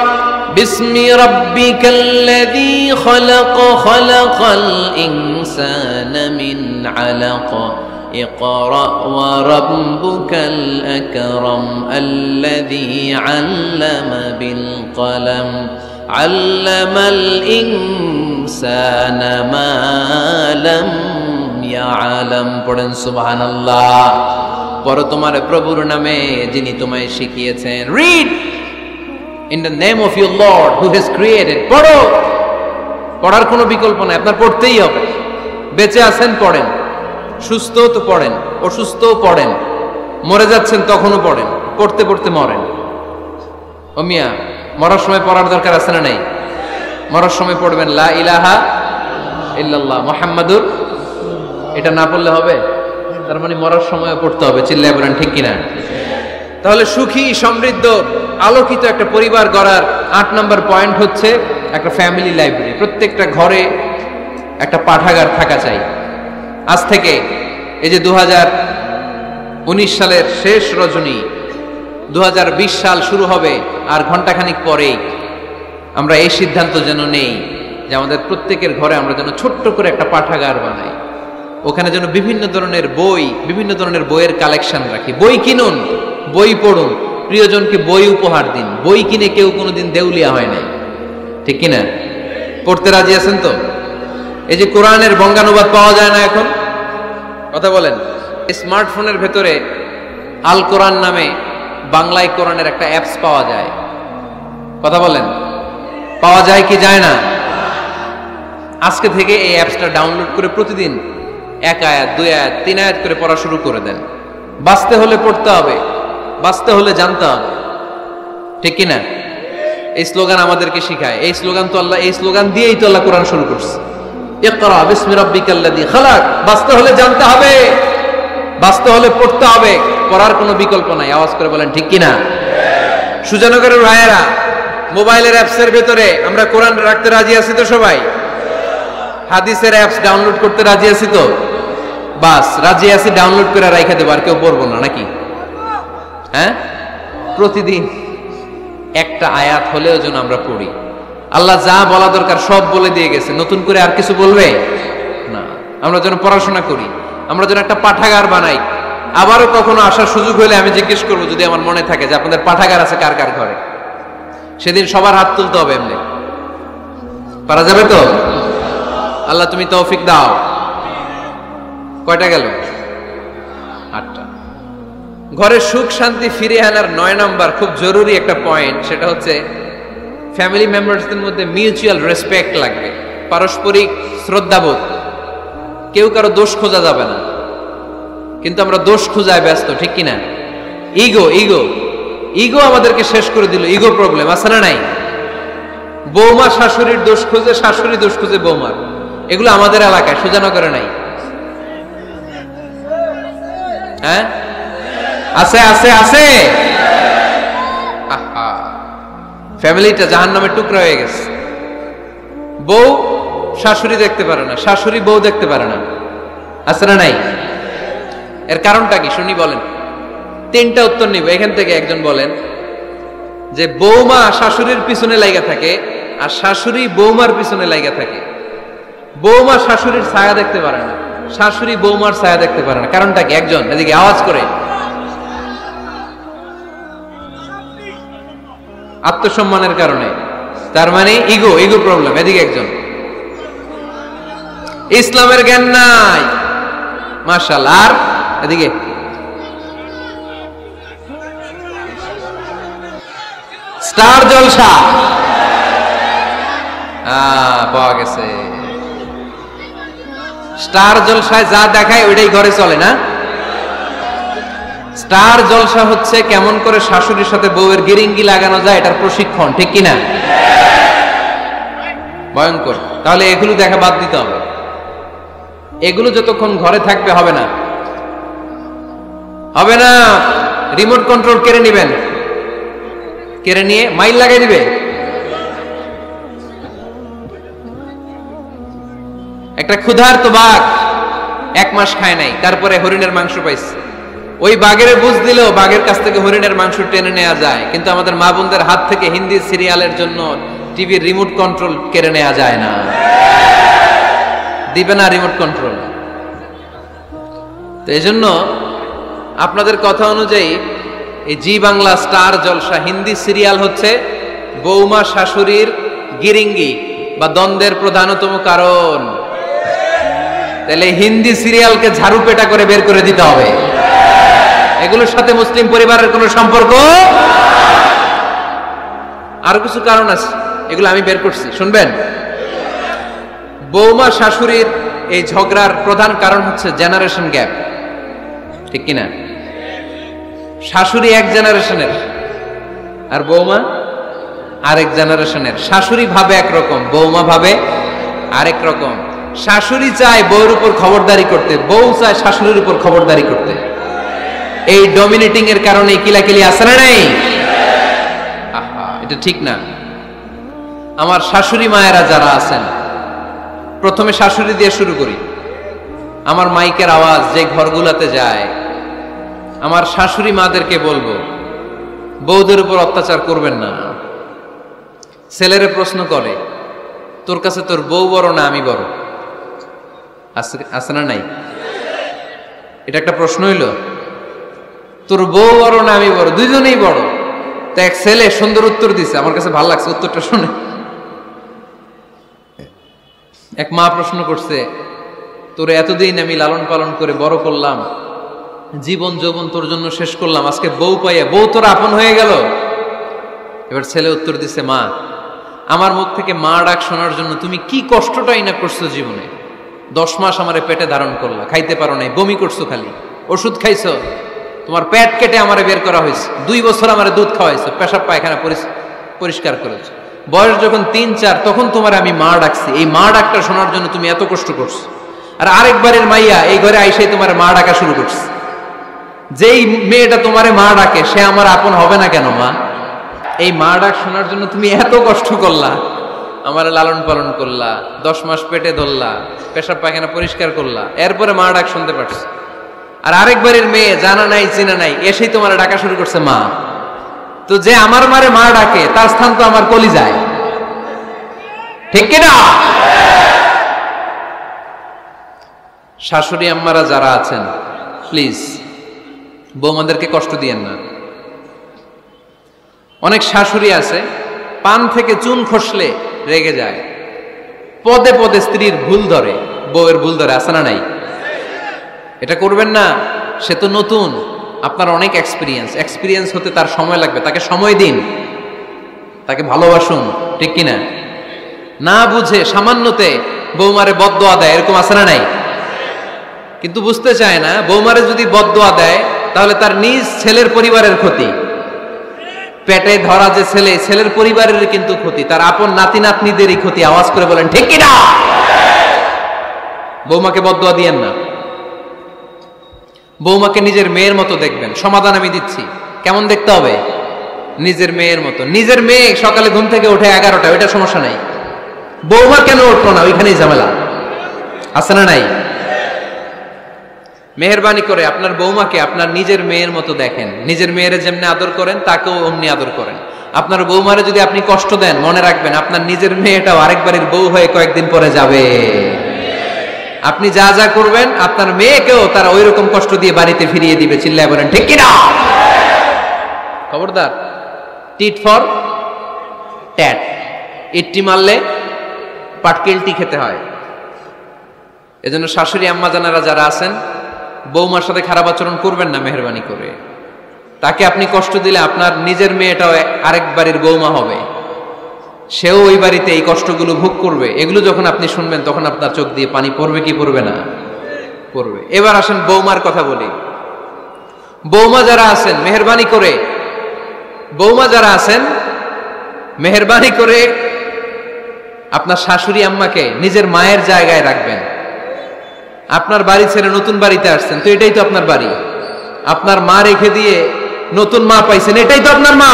বিসমি রাব্বিকাল্লাযী খালাক, খালাকাল ইনসানা মিন আলাক। ইকরা ওয়া রাব্বুকাল আকরাম আল্লাযী আল্লামা বিল কলম আল্লামাল ইনসানা মা লাম ইয়ালাম। পড়েন সুবহানাল্লাহ। পড়ো তোমার প্রভুর নামে যিনি তোমায় শিখিয়েছেন। Read in the name of your Lord who has created. পড়ো। পড়ার কোনো বিকল্প নাই, আপনার পড়তেই হবে। বেঁচে আছেন পড়েন, সুস্থ তো পড়েন, অসুস্থও পড়েন, মরে যাচ্ছেন তখনও পড়েন, পড়তে পড়তে মরেন। ও মিয়া, মরার সময় পড়ার দরকার আছে না নাই? মরার সময় পড়বেন লা ইলাহা ইল্লাল্লাহ মুহাম্মাদুর। এটা না পড়লে হবে? তার মানে মরার সময় পড়তে হবে। চিল্লায় বলেন ঠিক কিনা? তাহলে সুখী, সমৃদ্ধ, আলোকিত একটা পরিবার গড়ার 8 নম্বর পয়েন্ট হচ্ছে একটা ফ্যামিলি লাইব্রেরি, প্রত্যেকটা ঘরে একটা পাঠাগার থাকা চাই। আজ থেকে এই যে 2019 সালের শেষ রজনী, 2020 সাল শুরু হবে আর ঘন্টাখানিক পরেই, আমরা এই সিদ্ধান্ত যেন নেই যে আমাদের প্রত্যেকের ঘরে আমরা যেন ছোট্ট করে একটা পাঠাগার বানাই। ওখানে যেন বিভিন্ন ধরনের বই, বিভিন্ন ধরনের বইয়ের কালেকশন রাখি। বই কিনুন, বই পড়ুন, প্রিয়জনকে বই উপহার দিন। বই কিনে কেউ কোনোদিন দেউলিয়া হয় নাই, ঠিক কিনা? পড়তে রাজি আছেন তো? এই যে কোরআনের বঙ্গানুবাদ পাওয়া যায় না এখন, কথা বলেন। স্মার্টফোনের ভেতরে আল কোরআন নামে বাংলায় কোরআনের একটা অ্যাপস পাওয়া যায়, কথা বলেন, পাওয়া যায় কি যায় না? আজকে থেকে এই অ্যাপসটা ডাউনলোড করে প্রতিদিন 1 আয়াত 2 আয়াত 3 আয়াত করে পড়া শুরু করে দেন। বাঁচতে হলে পড়তে হবে, বাঁচতে হলে জানতে হবে, ঠিক কিনা? এই স্লোগান আমাদেরকে শিখায়। এই স্লোগান তো আল্লাহ, এই স্লোগান দিয়েই তো আল্লাহ কোরআন শুরু করছে, ইকরা বিসমি রাব্বিকাল্লাযী খালাক। বাঁচতে হলে জানতে হবে, বাঁচতে হলে পড়তে হবে, পড়ার কোনো বিকল্প নাই। আওয়াজ করে বলেন ঠিক কিনা? সুজানগরের ভাইয়েরা, মোবাইলের অ্যাপসের ভেতরে আমরা কোরআন রাখতে রাজি আছি তো সবাই? হাদিসের অ্যাপস ডাউনলোড করতে রাজি আছি তো? বাস রাজি আছি, ডাউনলোড করে রাইখা দেবো, আর কেউ পড়বো না নাকি? হ্যাঁ, প্রতিদিন একটা আয়াত হলেও যেন আমরা পড়ি। আল্লাহ যা বলা দরকার সব বলে দিয়ে গেছে, নতুন করে আর কিছু বলবে না। আমরা যেন পড়াশোনা করি, আমরা যেন একটা পাঠাগার বানাই। আবারও কখনো আসার সুযোগ হলে আমি জিজ্ঞেস করবো, যদি আমার মনে থাকে, যে আপনাদের পাঠাগার আছে কার কার ঘরে। সেদিন সবার হাত তুলতে হবে। এমনি পারা যাবে তো? আল্লাহ তুমি তৌফিক দাও। কয়টা গেল? 8টা। ঘরের সুখ শান্তি ফিরিয়ে আনার 9 নাম্বার খুব জরুরি একটা পয়েন্ট, সেটা হচ্ছে ফ্যামিলি মেম্বারসদের মধ্যে মিউচুয়াল রেসপেক্ট লাগবে, পারস্পরিক শ্রদ্ধাবোধ। কেউ কারো দোষ খোঁজা যাবে না, কিন্তু আমরা দোষ খোঁজায় ব্যস্ত, ঠিক কিনা? ইগো ইগো ইগো আমাদেরকে শেষ করে দিল। ইগো প্রবলেম আছে না নাই? বৌমা শাশুড়ির দোষ খুঁজে, শাশুড়ি দোষ খুঁজে বৌমার। এগুলো আমাদের এলাকায়, সুজানগরে নাই। হ্যাঁ, আছে আছে আছে। ফ্যামিলিটা জাহান্নামের টুকরা হয়ে গেছে। বউ শাশুড়ি দেখতে পারে না, শাশুড়ি বউ দেখতে পারে না, আছে না নাই? এর কারণটা কি শুনি, বলেন। 3টা উত্তর নিব এখান থেকে। একজন বলেন যে বৌমা শাশুড়ির পিছনে লাগা থাকে, আর শাশুড়ি বৌমার পিছনে লাগা থাকে। বৌমা শাশুড়ির ছায়া দেখতে পারে না, শাশুড়ি বৌমার ছায়া দেখতে পারে না। কারণটা কি? একজন এদিকে আওয়াজ করে। আত্মসম্মানের কারণে। তার মানে ইগো, ইগো প্রবলেম। এদিকে একজন। ইসলামের জ্ঞান নাই, মাশাআল্লাহ। আর এদিকে স্টার জলসা পাওয়া গেছে। স্টার জলসায় যা দেখায় ওইটাই ঘরে চলে না। স্টার জলসা হচ্ছে কেমন করে শাশুড়ির সাথে বউয়ের গিরিঙ্গি লাগানো যায়, এটার প্রশিক্ষণ, ঠিক কিনা? ভয়ঙ্কর। তাহলে এগুলো দেখা বাদ দিতে হবে। এগুলো যতক্ষণ ঘরে থাকবে হবে না, হবে না। রিমোট কন্ট্রোল কেড়ে নিবেন, কেড়ে নিয়ে মাইল লাগাই দিবে। একটা ক্ষুধার্ত বাঘ 1 মাস খায় নাই, তারপরে হরিণের মাংস পাইছে। ওই বাঘের বুঝ দিলেও বাঘের কাছ থেকে হরিণের মাংস টেনে নেওয়া যায়, কিন্তু আমাদের মা বোনদের হাত থেকে হিন্দি সিরিয়ালের জন্য টিভির রিমোট কন্ট্রোল কেড়ে নেওয়া যায় না। দিবে না রিমোট কন্ট্রোল। তো এই জন্য আপনাদের কথা অনুযায়ী এই জি বাংলা স্টার জলসা হিন্দি সিরিয়াল হচ্ছে বৌমা শাশুড়ির গিরিঙ্গি বা দ্বন্দ্বের প্রধানতম কারণ। তাহলে হিন্দি সিরিয়ালকে ঝাড়ু পেটা করে বের করে দিতে হবে। এগুলোর সাথে মুসলিম পরিবারের কোনো সম্পর্ক। আরো কিছু কারণ আছে, এগুলো আমি বের করছি, শুনবেন। বৌমা শাশুড়ির এই ঝগড়ার প্রধান কারণ হচ্ছে জেনারেশন গ্যাপ, ঠিক কিনা? শাশুড়ি 1 জেনারেশনের আর বৌমা আরেক জেনারেশনের। শাশুড়ি ভাবে একরকম, বৌমা ভাবে আরেক রকম। শাশুড়ি চায় বউর উপর খবরদারি করতে, বউ চায় শাশুড়ির উপর খবরদারি করতে। এই ডমিনেটিং এর কারণে কিলাকিলি আছে না নাই? এটা ঠিক না। আমার শাশুড়ি মায়েরা যারা আছেন, প্রথমে শাশুড়ি দিয়ে শুরু করি। আমার মাইকের আওয়াজ যে ঘরগুলাতে যায়, আমার শাশুড়ি মাদেরকে বলবো, বউদের উপর অত্যাচার করবেন না। ছেলেরে প্রশ্ন করে, তোর কাছে তোর বউ বড় না আমি বড়? আছে না নাই? এটা একটা প্রশ্ন হইল। তোর বউ বড় না আমি বড়? দুইজনেই বড়। তো এক ছেলে সুন্দর উত্তর দিছে, আমার কাছে ভালো লাগছে উত্তরটা শুনে। এক মা প্রশ্ন করছে, তোরে এতদিন আমি লালন পালন করে বড় করলাম, জীবন যৌবন তোর জন্য শেষ করলাম, আজকে বউ পাইয়া বউ তোর আপন হয়ে গেল? এবার ছেলে উত্তর দিছে, মা, আমার মুখ থেকে মা ডাক শোনার জন্য তুমি কি কষ্টটাই না করছো জীবনে। 10 মাস আমারে পেটে ধারণ করলা, খাইতে পারো নাই, বমি করছো, খালি ওষুধ খাইছো, তোমার পেট কেটে আমারে বের করা হয়েছে, 2 বছর আমারে দুধ খাওয়াইছো, পেশাব পায়খানা পরিষ্কার করেছো, বয়স যখন 3-4 তখন তোমার আমি মা ডাকছি। এই মা ডাকটা শোনার জন্য তুমি এত কষ্ট করছো, আর আরেকবারের মাইয়া এই ঘরে আইসাই তোমার মা ডাকা শুরু করছে। যেই মেয়েটা তোমারে মা ডাকে সে আমার আপন হবে না কেন মা? এই মা ডাক শোনার জন্য তুমি এত কষ্ট করলা, আমার লালন পালন করলা, 10 মাস পেটে ধরলা, পেশাব পায়খানা পরিষ্কার করলা, এরপরে মা ডাক শুনতে পারছো। আর আরেকবারের মেয়ে জানা নাই চিনা নাই এসেই তোমার ডাকা শুরু করছে মা। তো যে আমার মারে মা ডাকে তার স্থান তো আমার কলিজায়, ঠিক কিনা? শাশুড়ি আম্মারা যারা আছেন, প্লিজ বৌমাদেরকে কষ্ট দিয়েন না। অনেক শাশুড়ি আছে পান থেকে চুন খসলে রেগে যায়, পদে পদে স্ত্রীর ভুল ধরে, বউয়ের ভুল ধরে, আছে না নাই? এটা করবেন না। সে তো নতুন, আপনার অনেক এক্সপিরিয়েন্স হতে তার সময় লাগবে, তাকে সময় দিন, তাকে ভালোবাসুন, ঠিক কিনা? না বুঝে সামান্যতে বৌমারে বদদোয়া দেয়, এরকম আছে না নাই? কিন্তু বুঝতে চায় না, বৌমারে যদি বদদোয়া দেয় তাহলে তার নিজ ছেলের পরিবারের ক্ষতি, পেটে ধরা যে ছেলে, ছেলের পরিবারের কিন্তু ক্ষতি, তার আপন নাতি নাতনিদেরই ক্ষতি। আওয়াজ করে বলেন ঠিক কিনা? বৌমাকে বদদোয়া দিয়েন না। বৌমাকে নিজের মেয়ের মতো দেখবেন। সমাধান আমি দিচ্ছি, কেমন দেখতে হবে? নিজের মেয়ের মতো। নিজের মেয়ে সকালে ঘুম থেকে ওঠে 11টা, ওইটা সমস্যা নাই। বৌমা কেন উঠলো না, ওইখানেই ঝামেলা, আছে না নাই? মেহেরবানি করে আপনার বৌমাকে আপনার নিজের মেয়ের মতো দেখেন। নিজের মেয়েরে যেমনি আদর করেন তাকেও অমনি আদর করেন। আপনার বৌমারে যদি আপনি কষ্ট দেন, মনে রাখবেন আপনার নিজের মেয়েটাও আরেকবারের বউ হয়ে কয়েকদিন পরে যাবে। আপনি যা যা করবেন আপনার মেয়েকেও তারা ওই রকম কষ্ট দিয়ে বাড়িতে ফিরিয়ে দিবে। চিল্লায় বলেন ঠিক কিনা? খবরদার, টিট ফর ট্যাট। ইট্টি মারলে পাটকেলটি খেতে হয়। এজন্য শাশুড়ি আম্মা জানারা যারা আছেন, বৌমার সাথে খারাপ আচরণ করবেন না মেহেরবানি করে। তাকে আপনি কষ্ট দিলে আপনার নিজের মেয়েটাও আরেক বাড়ির বৌমা হবে, সেও ওই বাড়িতে এই কষ্টগুলো ভোগ করবে। এগুলো যখন আপনি শুনবেন তখন আপনার চোখ দিয়ে পানি পড়বে কি পড়বে না? পড়বে। এবার আসেন বৌমার কথা বলি। বৌমা যারা আছেন মেহেরবানি করে, বৌমা যারা আছেন মেহেরবানি করে আপনার শাশুড়ি আম্মাকে নিজের মায়ের জায়গায় রাখবেন। আপনার বাড়ি ছেড়ে নতুন বাড়িতে আসছেন, তো এটাই তো আপনার বাড়ি। আপনার মা রেখে দিয়ে নতুন মা পাইছেন, এটাই তো আপনার মা।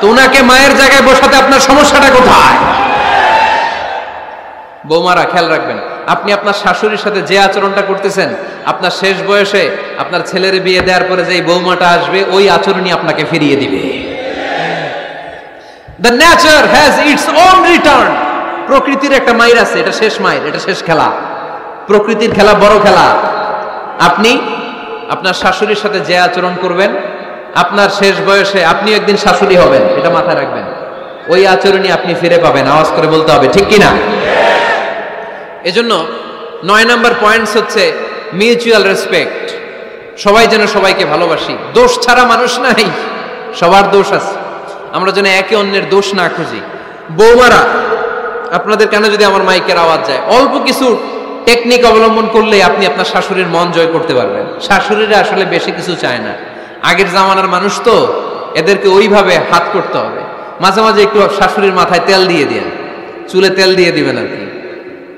তো ওনাকে মায়ের জায়গায় বসাতে আপনার সমস্যাটা কোথায়? বৌমারা খেয়াল রাখবেন, আপনি আপনার শাশুড়ির সাথে যে আচরণটা করতেছেন, আপনার শেষ বয়সে আপনার ছেলের বিয়ে দেওয়ার পরে যে বৌমাটা আসবে ওই আচরণই আপনাকে ফিরিয়ে দিবে। The nature has its own return. প্রকৃতির একটা মাইর আছে, এটা শেষ মাইর, এটা শেষ খেলা। প্রকৃতির খেলা বড় খেলা। আপনি আপনার শাশুড়ির সাথে যে আচরণ করবেন, আপনার শেষ বয়সে আপনি একদিন শাশুড়ি হবেন, এটা মাথায় রাখবেন। ওই আচরণই আপনি ফিরে পাবেন। আওয়াজ করে বলতে হবে ঠিক কিনা? এজন্য 9 নম্বর পয়েন্টস হচ্ছে মিউচুয়াল রেসপেক্ট। সবাই যেন সবাইকে ভালোবাসি। দোষ ছাড়া মানুষ নাই, সবার দোষ আছে। আমরা যেন একে অন্যের দোষ না খুঁজি। বৌমারা, আপনাদের কানে যদি আমার মাইকের আওয়াজ যায়, অল্প কিছু টেকনিক অবলম্বন করলে আপনি আপনার শাশুড়ির মন জয় করতে পারবেন। শাশুড়িরা আসলে বেশি কিছু চায় না, আগের জামানার মানুষ তো, এদেরকে ওইভাবে হাত করতে হবে। মাঝে মাঝে একটু শাশুড়ির মাথায় তেল দিয়ে দিন, চুলে তেল দিয়ে দিবেন আর কি,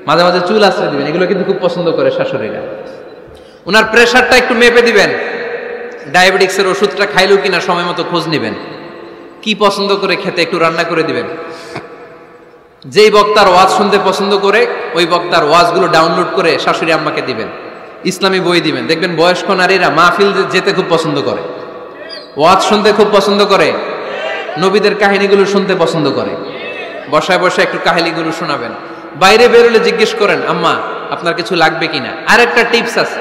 মাঝে মাঝে চুল আশ্রয় দিবেন, এগুলো কিন্তু খুব পছন্দ করে শাশুড়িরা। ওনার প্রেশারটা একটু মেপে দিবেন, ডায়াবেটিক্সের ওষুধটা খাইলো কিনা সময় মতো খোঁজ নিবেন, কি পছন্দ করে খেতে একটু রান্না করে দিবেন। যেই বক্তার ওয়াজ শুনতে পছন্দ করে ওই বক্তার ওয়াজগুলো ডাউনলোড করে শাশুড়ি আম্মাকে দিবেন, ইসলামী বই দিবেন। দেখবেন বয়স্ক নারীরা মাহফিল যেতে খুব পছন্দ করে, ওয়াজ শুনতে খুব পছন্দ করে, নবীদের কাহিনীগুলো শুনতে পছন্দ করে। বসায় বসায় একটু কাহিনীগুলো শোনাবেন। বাইরে বেরোলে জিজ্ঞেস করেন, আম্মা আপনার কিছু লাগবে কিনা। আর একটা টিপস আছে,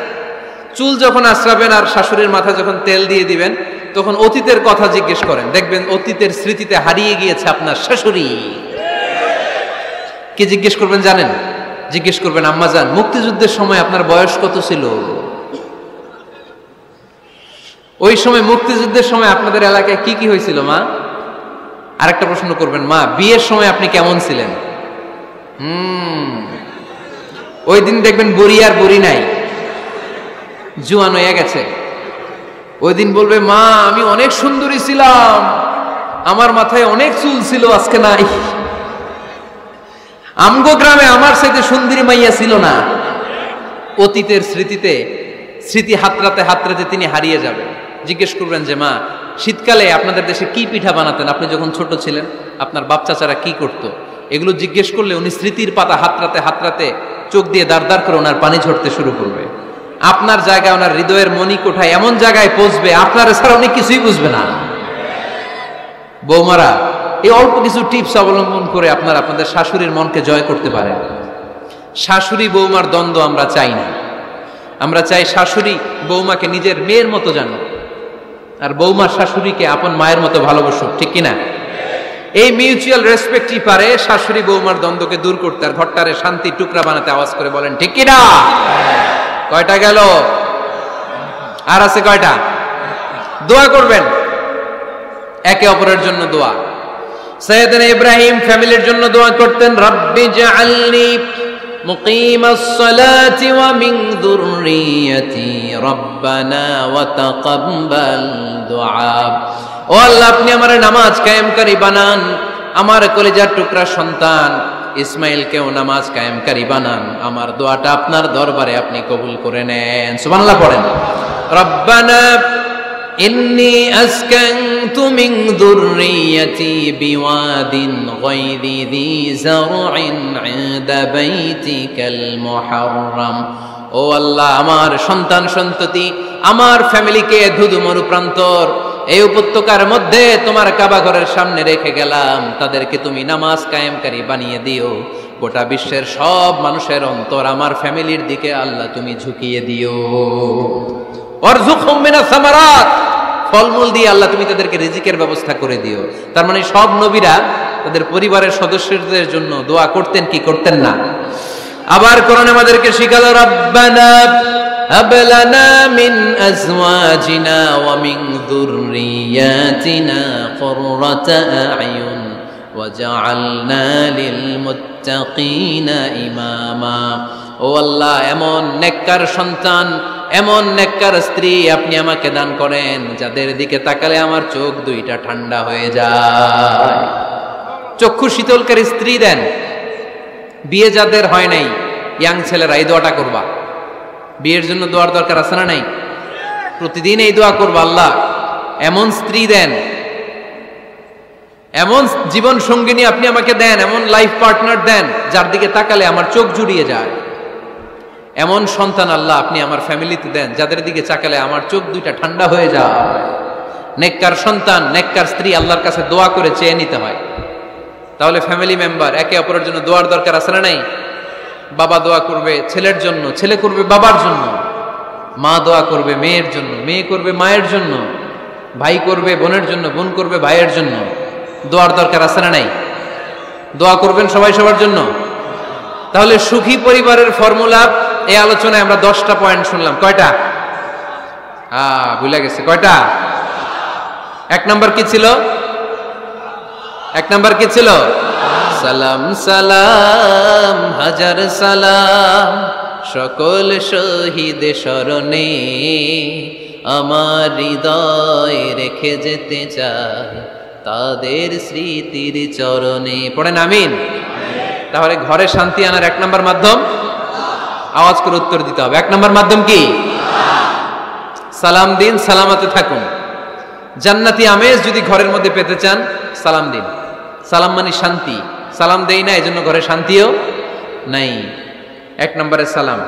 চুল যখন আশ্রাবেন আর শাশুড়ির মাথা যখন তেল দিয়ে দিবেন তখন অতীতের কথা জিজ্ঞেস করেন। দেখবেন অতীতের স্মৃতিতে হারিয়ে গিয়েছে আপনার শাশুড়ি। কি জিজ্ঞেস করবেন জানেন? জিজ্ঞেস করবেন, আম্মা জান মুক্তিযুদ্ধের সময় আপনার বয়স কত ছিল? ওই সময় মুক্তিযুদ্ধের সময় আপনাদের এলাকায় কি কি হয়েছিল মা? আরেকটা প্রশ্ন করবেন, মা বিয়ের সময় আপনি কেমন ছিলেন? ওই দিন দেখবেন বুড়ি আর বুড়ি নাই, জুয়ান হয়ে গেছে। ওই দিন বলবে, মা আমি অনেক সুন্দরী ছিলাম, আমার মাথায় অনেক চুল ছিল, আজকে নাই। আমগো গ্রামে আমার সাথে সুন্দরী মাইয়া ছিল না। অতীতের স্মৃতিতে স্মৃতি হাতড়াতে হাতড়াতে তিনি হারিয়ে যাবেন। জিজ্ঞেস করবেন যে মা শীতকালে আপনাদের দেশে কি পিঠা বানাতেন আপনি যখন ছোট ছিলেন, আপনার বাপ চাচারা কি করতো? এগুলো জিজ্ঞেস করলে উনি স্মৃতির পাতা হাতড়াতে হাতড়াতে চোখ দিয়ে দাঁড় দাঁড় করে ওনার পানি ঝরতে শুরু করবে। আপনার জায়গায় ওনার হৃদয়ের মনি কোঠায় এমন জায়গায় পৌঁছবে আপনার ছাড়া উনি কিছুই বুঝবে না। বৌমারা এই অল্প কিছু টিপস অবলম্বন করে আপনারা আপনাদের শাশুড়ির মনকে জয় করতে পারেন। শাশুড়ি বৌমার দ্বন্দ্ব আমরা চাই না। আমরা চাই শাশুড়ি বৌমাকে নিজের মেয়ের মতো জানো, আর বৌমার শাশুড়িকে আপন মায়ের মতো ভালোবাসুক, ঠিক কিনা? এই মিউচুয়াল রেসপেক্টই পারে শাশুড়ি বৌমার দ্বন্দ্বকে দূর করতে আর ঘরটারে শান্তি টুকরা বানাতে। আওয়াজ করে বলেন ঠিক কিনা? কয়টা গেল? আর আছে কয়টা? দোয়া করবেন একে অপরের জন্য। দোয়া সাইয়েদনা ইব্রাহিম ফ্যামিলির জন্য দোয়া করতেন, রব্বি জাআলনি মুকিমাস সালাতি ওয়া মিন যুররিয়াতি রব্বানা ওয়া তাকাব্বাল দুআ। ও আল্লাহ আপনি আমার নামাজ কায়েমকারী বানান, আমার কলিজার টুকরা সন্তান ইসমাইলকেও নামাজ কায়েমকারী বানান, আমার দোয়াটা আপনার দরবারে আপনি কবুল করে নেন। সুবহানাল্লাহ পড়েন। রব্বানা ইন্নী আসকানতু মিন যুররিয়াতি বিওয়াদিন গায়রি যী যারইন ইনদা বাইতিকাল মুহাররাম। ও আল্লাহ আমার সন্তান সন্ততি আমার ফ্যামিলিকে ধুধু মরুপ্রান্তর এই উপত্যকার মধ্যে তোমার কাবা ঘরের সামনে রেখে গেলাম, তাদেরকে তুমি নামাজ কায়েমকারী বানিয়ে দিও। গোটা বিশ্বের সব মানুষের অন্তর আমার ফ্যামিলির দিকে আল্লাহ তুমি ঝুঁকিয়ে দিও। ওয়ারযুকহুম মিনাস সামারাত, ফলমূল দিয়ে আল্লাহ তুমি তাদেরকে রিজিকের ব্যবস্থা করে দিও। তার মানে সব নবীরা তাদের পরিবারের সদস্যদের জন্য দোয়া করতেন কি করতেন না? আবার কোরআন আমাদেরকে শিখালো, রব্বানা হাব লানা মিন আজওয়াজিনা ওয়া মিন যুররিয়াতিনা কুররাতা আ'য়ুন ওয়াজআলনা লিল মুত্তাকিনা ইমামা। ও আল্লাহ এমন নেককার সন্তান এমন নেককার স্ত্রী আপনি আমাকে দান করেন যাদের দিকে তাকালে আমার চোখ দুইটা ঠান্ডা হয়ে যায়। চক্ষু শীতলকারী স্ত্রী দেন। বিয়ে যাদের হয় নাই ইয়াং ছেলেরা এই দোয়াটা করবা। বিয়ের জন্য দোয়ার দরকার আছে না নাই? প্রতিদিন এই দোয়া করবা, আল্লাহ এমন স্ত্রী দেন, এমন জীবন সঙ্গিনী আপনি আমাকে দেন, এমন লাইফ পার্টনার দেন যার দিকে তাকালে আমার চোখ জুড়িয়ে যায়। এমন সন্তান আল্লাহ আপনি আমার ফ্যামিলিতে দেন যাদের দিকে তাকালে আমার চোখ দুইটা ঠান্ডা হয়ে যায়। নেককার সন্তান নেককার স্ত্রী আল্লাহর কাছে দোয়া করে চেয়ে নিতে হয়। তাহলে ফ্যামিলি মেম্বার একে অপরের জন্য দোয়ার দরকার আছে না নাই? বাবা দোয়া করবে ছেলের জন্য, ছেলে করবে বাবার জন্য, মা দোয়া করবে মেয়ের জন্য, মেয়ে করবে মায়ের জন্য, ভাই করবে বোনের জন্য, বোন করবে ভাইয়ের জন্য। দোয়ার দরকার আছে না নাই? দোয়া করবেন সবাই সবার জন্য। তাহলে সুখী পরিবারের ফর্মুলা এই আলোচনায় আমরা 10টা পয়েন্ট শুনলাম। কয়টা? ভুলে গেছে। কয়টা? এক নাম্বার কি ছিল? এক নাম্বার কি ছিল? সালাম সালাম হাজার সালাম সকল শহীদ স্মরণে আমার হৃদয় রেখে যেতে চাই তাদের স্মৃতির চরণে। পড়েন আমিন। তাহলে ঘরে শান্তি আনার এক নাম্বার মাধ্যম, আওয়াজ করে উত্তর দিতে হবে। এক নাম্বার মাধ্যম কি? সালাম দিন, সালামতে থাকুন। জান্নাতি আমেজ যদি ঘরের মধ্যে পেতে চান সালাম দিন। সালাম মানে শান্তি। সালাম দেই না, এজন্য ঘরে শান্তিও নাই। 1 নম্বরে সালাম।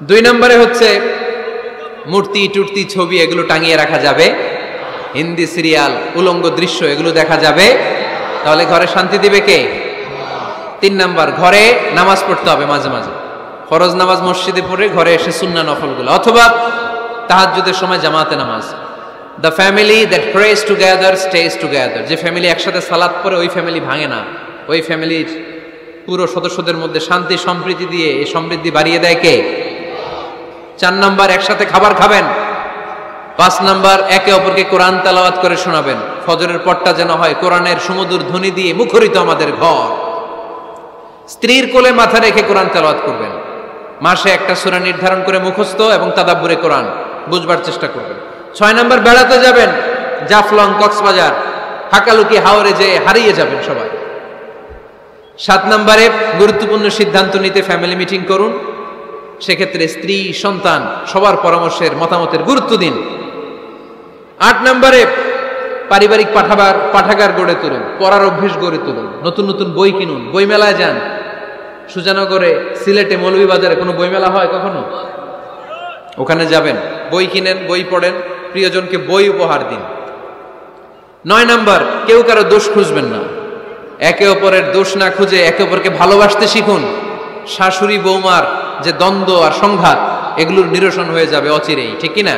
2 নম্বরে হচ্ছে মূর্তি টুর্তি ছবি এগুলো টাঙিয়ে রাখা যাবে, হিন্দি সিরিয়াল উলঙ্গ দৃশ্য এগুলো দেখা যাবে, তাহলে ঘরে শান্তি দিবে কে? 3 নাম্বার, ঘরে নামাজ পড়তে হবে মাঝে মাঝে, ফরজ নামাজ মসজিদে পড়ে ঘরে এসে সুন্নাহ নফলগুলো, অথবা তাহাজ্জুদের সময় জামাতে নামাজ। The family that prays together stays together, যে ফ্যামিলি একসাথে সালাত পড়ে ওই ফ্যামিলি ভাঙে না, ওই ফ্যামিলির পুরো সদস্যদের মধ্যে শান্তি সম্প্রীতি দিয়ে এই সমৃদ্ধি বাড়িয়ে দেয় কে? 4 নাম্বার, একসাথে খাবার খাবেন। 5 নাম্বার, একে অপরকে কোরআন তেলাওয়াত করে শোনাবেন, ফজরের পরটা যেন হয় কোরআনের সুমধুর ধ্বনি দিয়ে মুখরিত আমাদের ঘর। স্ত্রীর কোলে মাথা রেখে কোরআন তেলাওয়াত করবেন, মাসে একটা সূরা নির্ধারণ করে মুখস্থ এবং তাদাব্বুরে কোরআন বুঝবার চেষ্টা করবেন। 6 নাম্বার, বেড়াতে যাবেন, জাফলং কক্সবাজার হাকালুকি হাওরে যে হারিয়ে যাবেন সবাই। 7 নম্বরে গুরুত্বপূর্ণ সিদ্ধান্ত নিতে ফ্যামিলি মিটিং করুন, সেক্ষেত্রে স্ত্রী সন্তান সবার পরামর্শের মতামতের গুরুত্ব দিন। 8 নম্বরে পারিবারিক পাঠাগার গড়ে তুলুন, পড়ার অভ্যেস গড়ে তুলুন, নতুন নতুন বই কিনুন, বই মেলায় যান। সুজানগরে, সিলেটে, মৌলভীবাজারে কোনো বই মেলা হয় কখনো? ওখানে যাবেন, বই কিনেন, বই পড়েন, প্রিয়জনকে বই উপহার দিন। 9 নাম্বার, কেউ কারো দোষ খুঁজবেন না, একে অপরের দোষ না খুঁজে একে অপরকে ভালোবাসতে শিখুন। শাশুড়ি বৌমার যে দ্বন্দ্ব আর সংঘাত এগুলোর নিরসন হয়ে যাবে অচিরেই, ঠিক কিনা?